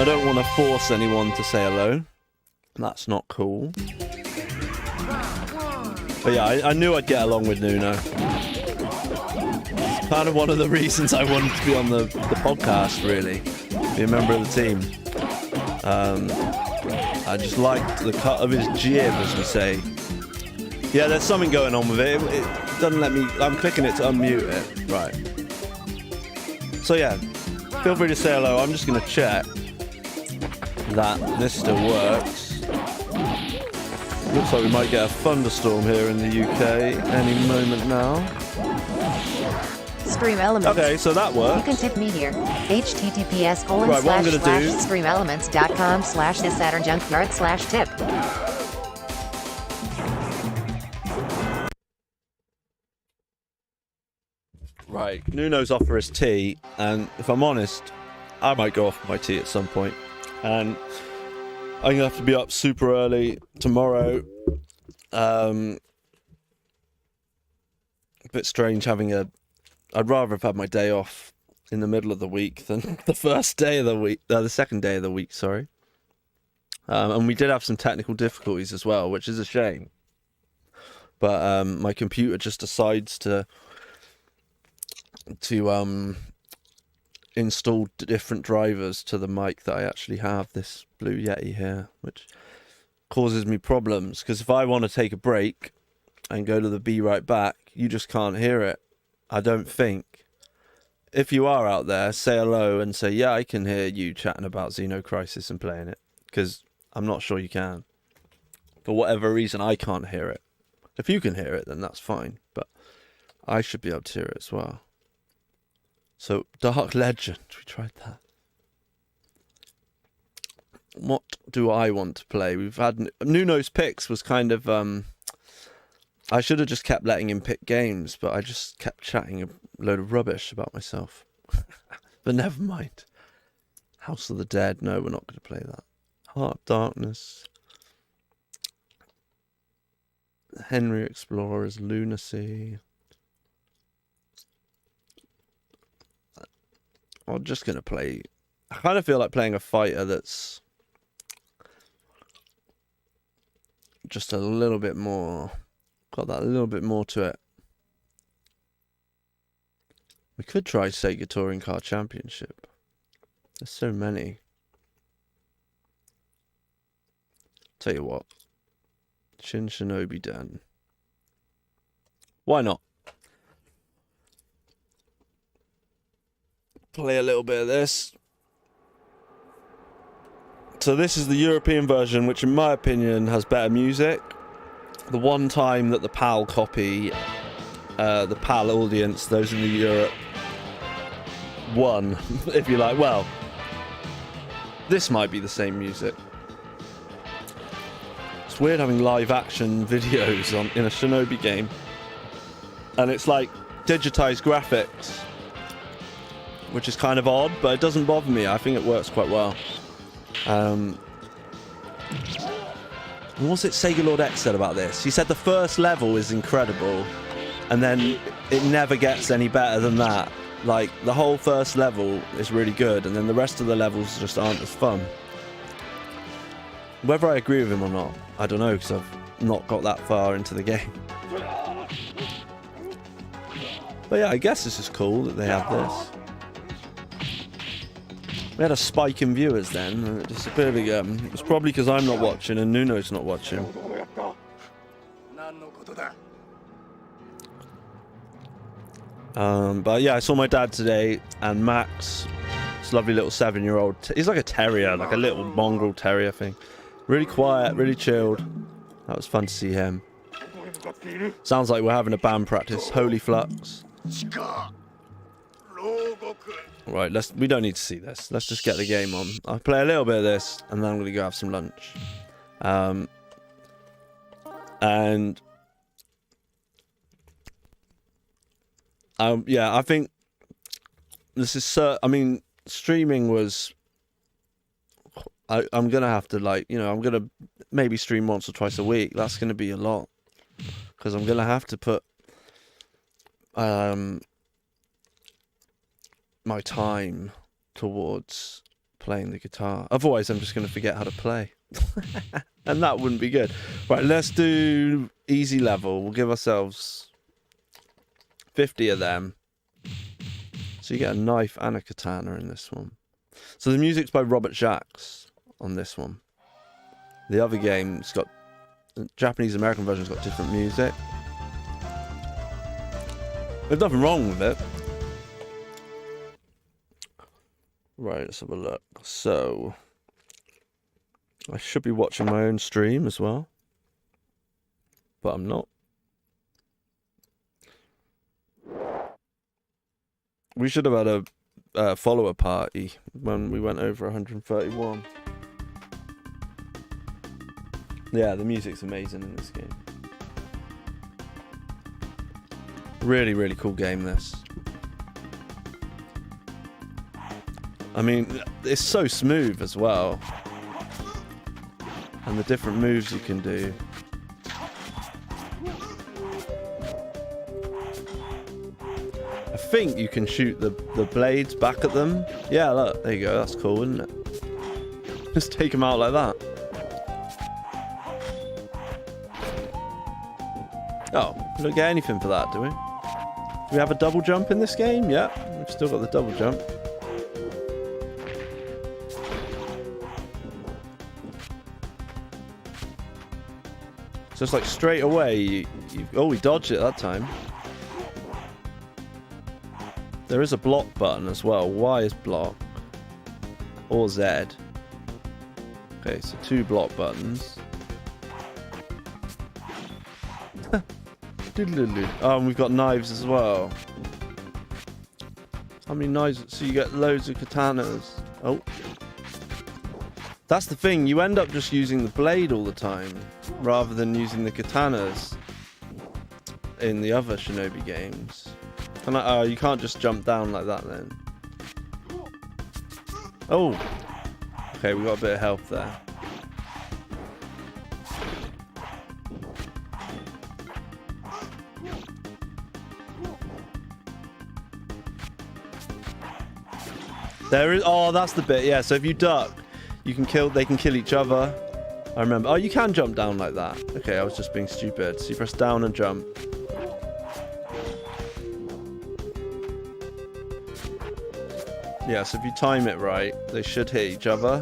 don't want to force anyone to say hello. That's not cool. But yeah, I knew I'd get along with Nuno. Kind of one of the reasons I wanted to be on the podcast, really. Be a member of the team. I just liked the cut of his jib, as we say. Yeah, there's something going on with it. It doesn't let me... I'm clicking it to unmute it. Right. So yeah, feel free to say hello. I'm just going to check that this still works. Looks like we might get a thunderstorm here in the UK any moment now.
Stream Elements.
Okay, so that works.
You can tip me here. https://
Right, what I'm gonna do-
streamelements.com/thesaturnjunkyard/tip.
Right, Nuno's off for his tea, and if I'm honest, I might go off my tea at some point. And I'm gonna have to be up super early tomorrow. A bit strange having I'd rather have had my day off in the middle of the week than the first day of the week. The second day of the week, sorry. And we did have some technical difficulties as well, which is a shame. But my computer just decides to install different drivers to the mic that I actually have, this Blue Yeti here, which causes me problems, because if I want to take a break and go to the Be Right Back, you just can't hear it, I don't think. If you are out there, say hello and say, yeah, I can hear you chatting about Xenocrisis and playing it, because I'm not sure you can. For whatever reason, I can't hear it. If you can hear it, then that's fine, but I should be able to hear it as well. So, Dark Legend, we tried that. What do I want to play? We've had... Nuno's picks was kind of... I should have just kept letting him pick games, but I just kept chatting a load of rubbish about myself. But never mind. House of the Dead, no, we're not going to play that. Heart of Darkness. Henry Explorer's Lunacy. I'm just going to play... I kind of feel like playing a fighter that's just a little bit more... Got that a little bit more to it. We could try Sega Touring Car Championship. There's so many. Tell you what. Shin Shinobi Den. Why not? Play a little bit of this. So this is the European version, which in my opinion has better music. The one time that the PAL copy, the PAL audience, those in the Europe, won, if you like. Well, this might be the same music. It's weird having live action videos in a Shinobi game. And it's like digitized graphics, which is kind of odd, but it doesn't bother me. I think it works quite well. What was it Sega Lord X said about this? He said the first level is incredible, and then it never gets any better than that. Like, the whole first level is really good, and then the rest of the levels just aren't as fun. Whether I agree with him or not, I don't know, because I've not got that far into the game. But yeah, I guess this is cool that they have this. We had a spike in viewers then, and it disappeared again. It's probably because I'm not watching and Nuno's not watching. But yeah, I saw my dad today, and Max, this lovely little 7-year-old, he's like a terrier, like a little mongrel terrier thing. Really quiet, really chilled. That was fun to see him. Sounds like we're having a band practice. Holy Flux. Right, we don't need to see this. Let's just get the game on. I'll play a little bit of this, and then I'm going to go have some lunch. Yeah, I think this is I mean, streaming was... I'm going to have to, like, you know, I'm going to maybe stream once or twice a week. That's going to be a lot. Because I'm going to have to put my time towards playing the guitar. Otherwise, I'm just going to forget how to play. And that wouldn't be good. Right, let's do easy level. We'll give ourselves 50 of them. So you get a knife and a katana in this one. So the music's by Robert Jacques on this one. The other game's got... The Japanese-American version's got different music. There's nothing wrong with it. Right, let's have a look. So... I should be watching my own stream as well. But I'm not. We should have had a follower party when we went over 131. Yeah, the music's amazing in this game. Really, really cool game, this. I mean, it's so smooth as well. And the different moves you can do. I think you can shoot the blades back at them. Yeah, look, there you go. That's cool, isn't it? Just take them out like that. Oh, we don't get anything for that, do we? Do we have a double jump in this game? Yeah, we've still got the double jump. So it's like straight away, oh, we dodged it that time. There is a block button as well. Y is block. Or Z. Okay, so 2 block buttons. Oh, and we've got knives as well. How many knives? So you get loads of katanas. Oh. That's the thing. You end up just using the blade all the time, rather than using the katanas in the other Shinobi games. And oh, you can't just jump down like that then. Oh. Okay, we got a bit of health there. There is... Oh, that's the bit. Yeah, so if you duck, you can kill... They can kill each other. I remember. Oh, you can jump down like that. Okay, I was just being stupid. So you press down and jump. Yeah, so if you time it right, they should hit each other.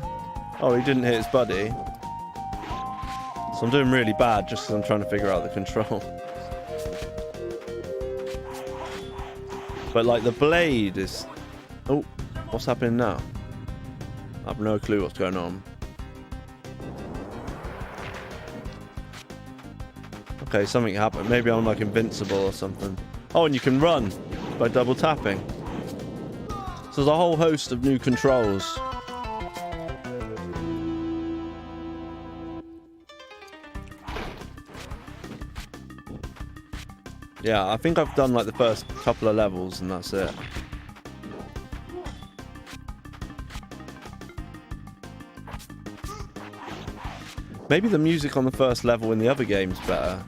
Oh, he didn't hit his buddy. So I'm doing really bad just because I'm trying to figure out the control. But like the blade is... Oh, what's happening now? I have no clue what's going on. Okay, something happened. Maybe I'm like invincible or something. Oh, and you can run by double tapping. So there's a whole host of new controls. Yeah, I think I've done like the first couple of levels and that's it. Maybe the music on the first level in the other game's better.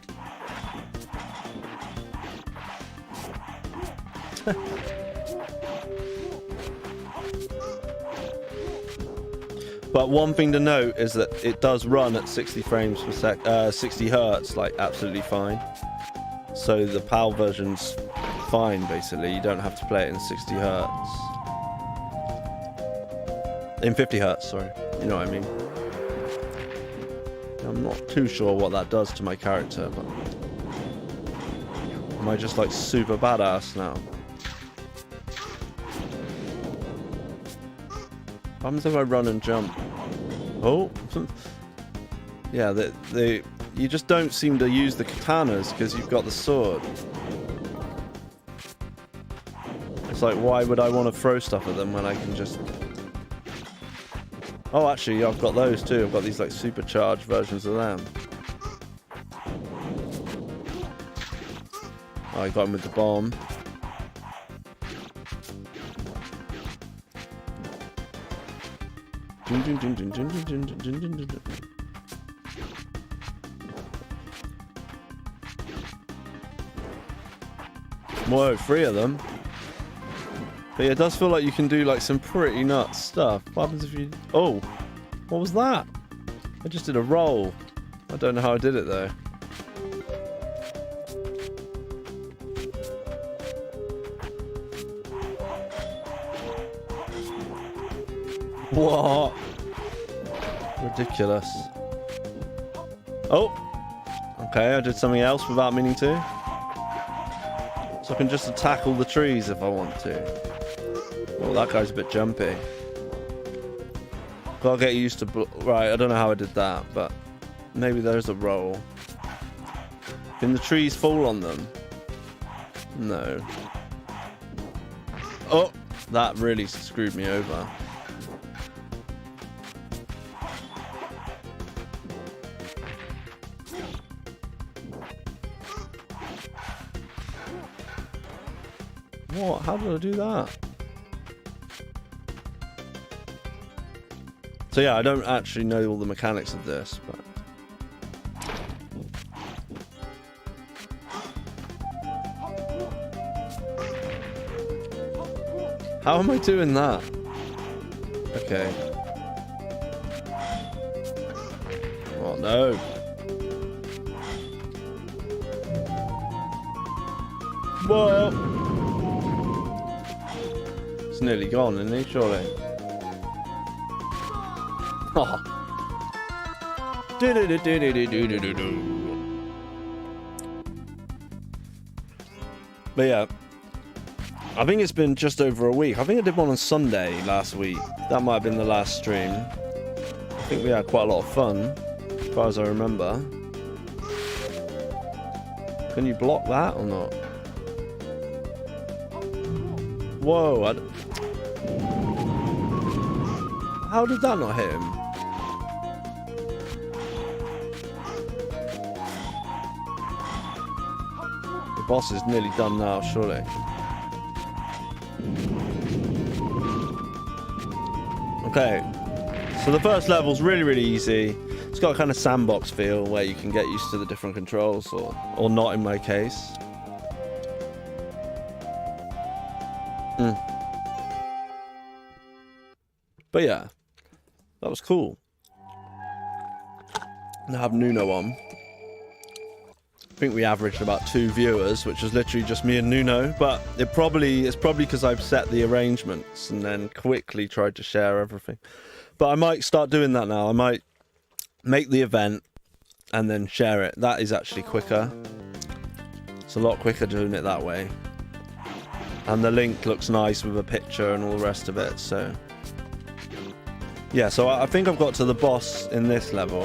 But one thing to note is that it does run at 60 frames per sec, 60 hertz, like absolutely fine. So the PAL version's fine, basically. You don't have to play it in 60 hertz. In 50 hertz, sorry. You know what I mean. I'm not too sure what that does to my character, but... Am I just like super badass now? What happens if I run and jump? Oh! Yeah, you just don't seem to use the katanas because you've got the sword. It's like, why would I want to throw stuff at them when I can just... Oh, actually, I've got those too. I've got these like supercharged versions of them. Oh, I got him with the bomb. Whoa, 3 of them. But yeah, it does feel like you can do like some pretty nuts stuff. What happens if you... Oh, what was that? I just did a roll. I don't know how I did it though. What? Ridiculous. Oh! Okay, I did something else without meaning to. So I can just attack all the trees if I want to. Oh, that guy's a bit jumpy. Gotta get used to... Right, I don't know how I did that, but... Maybe there's a roll. Can the trees fall on them? No. Oh! That really screwed me over. What? How did I do that? So yeah, I don't actually know all the mechanics of this, but... How am I doing that? Okay. Oh no. Whoa! It's nearly gone, isn't he? Surely. Oh. But yeah, I think it's been just over a week. I think I did one on Sunday last week. That might have been the last stream. I think we had quite a lot of fun, as far as I remember. Can you block that or not? Whoa, how did that not hit him? The boss is nearly done now, surely. Okay, so the first level's really easy. It's got a kind of sandbox feel where you can get used to the different controls, or not in my case. But yeah, that was cool. I have Nuno on. I think we averaged about 2 viewers, which was literally just me and Nuno. But it's probably because I've set the arrangements and then quickly tried to share everything. But I might start doing that now. I might make the event and then share it. That is actually quicker. It's a lot quicker doing it that way. And the link looks nice with a picture and all the rest of it, so... Yeah, so I think I've got to the boss in this level.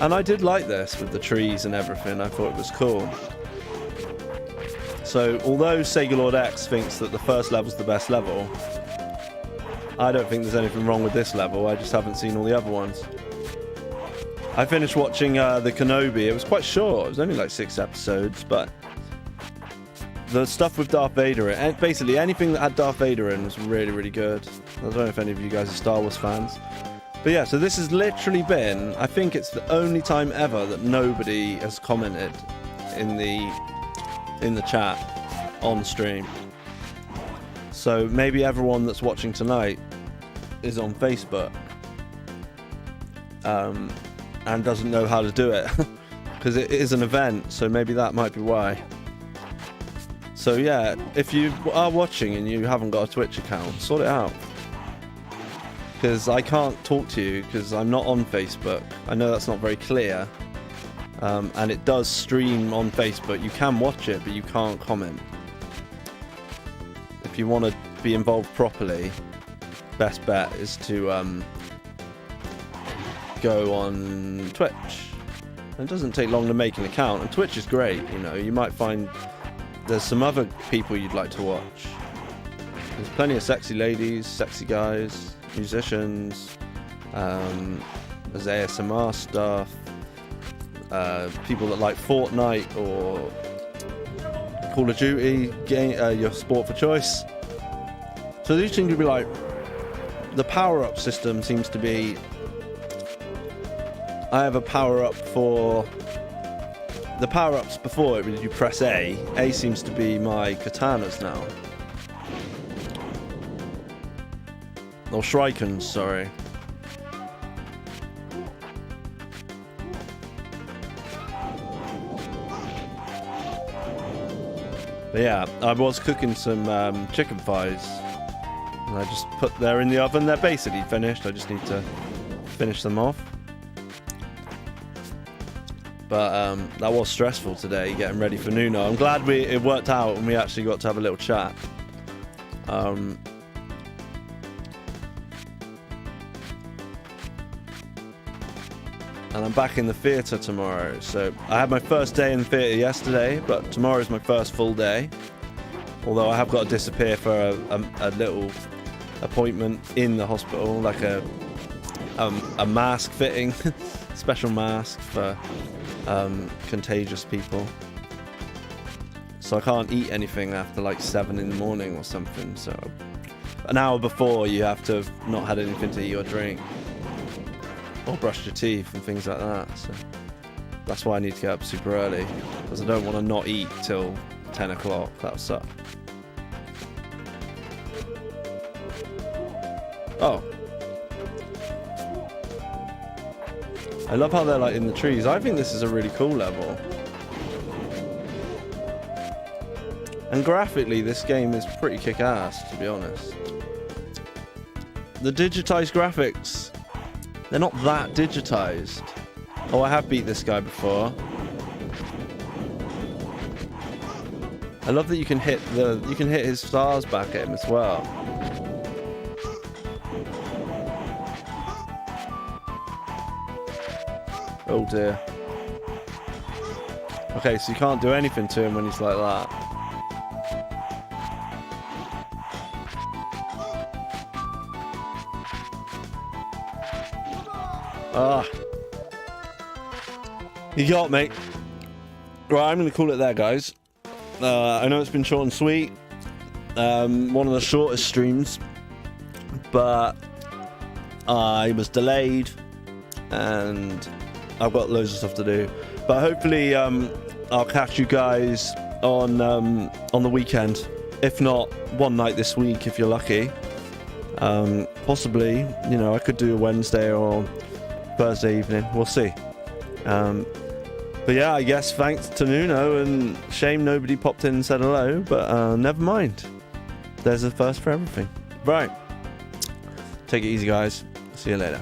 And I did like this with the trees and everything. I thought it was cool. So, although Sega Lord X thinks that the first level's the best level, I don't think there's anything wrong with this level. I just haven't seen all the other ones. I finished watching the Kenobi. It was quite short. It was only like 6 episodes, but... The stuff with Darth Vader, basically anything that had Darth Vader in was really good. I don't know if any of you guys are Star Wars fans. But yeah, so this has literally been, I think it's the only time ever that nobody has commented in the chat on stream. So maybe everyone that's watching tonight is on Facebook and doesn't know how to do it. Because it is an event, so maybe that might be why. So yeah, if you are watching and you haven't got a Twitch account, sort it out. Because I can't talk to you because I'm not on Facebook. I know that's not very clear. And it does stream on Facebook. You can watch it, but you can't comment. If you want to be involved properly, best bet is to go on Twitch. It doesn't take long to make an account, and Twitch is great. You know, you might find there's some other people you'd like to watch. There's plenty of sexy ladies, sexy guys, musicians. There's ASMR stuff. People that like Fortnite or Call of Duty, your sport for choice. So these seem to be like, the power-up system seems to be, I have a power-up for, the power-ups before, you press A. A seems to be my katanas now. Or shrikens, sorry. But yeah, I was cooking some chicken thighs. And I just they're in the oven. They're basically finished. I just need to finish them off. But that was stressful today, getting ready for Nuno. I'm glad it worked out and we actually got to have a little chat. And I'm back in the theatre tomorrow. So I had my first day in the theatre yesterday, but tomorrow is my first full day. Although I have got to disappear for a little appointment in the hospital, like a mask fitting, special mask for contagious people. So I can't eat anything after like 7 in the morning or something. So an hour before you have to have not had anything to eat or drink. Or brush your teeth and things like that. So that's why I need to get up super early, because I don't want to not eat till 10 o'clock. That would suck. Oh. I love how they're like in the trees. I think this is a really cool level. And graphically, this game is pretty kick-ass, to be honest. The digitized graphics, they're not that digitized. Oh, I have beat this guy before. I love that you can hit his stars back at him as well. Oh dear. Okay, so you can't do anything to him when he's like that. Ah. You got me. Right, I'm going to call it there, guys. I know it's been short and sweet. One of the shortest streams. But I was delayed. And I've got loads of stuff to do. But hopefully I'll catch you guys on the weekend. If not, one night this week if you're lucky. Possibly, you know, I could do a Wednesday or Thursday evening. We'll see. But yeah, I guess thanks to Nuno, and shame nobody popped in and said hello, but never mind. There's a first for everything. Right. Take it easy, guys. See you later.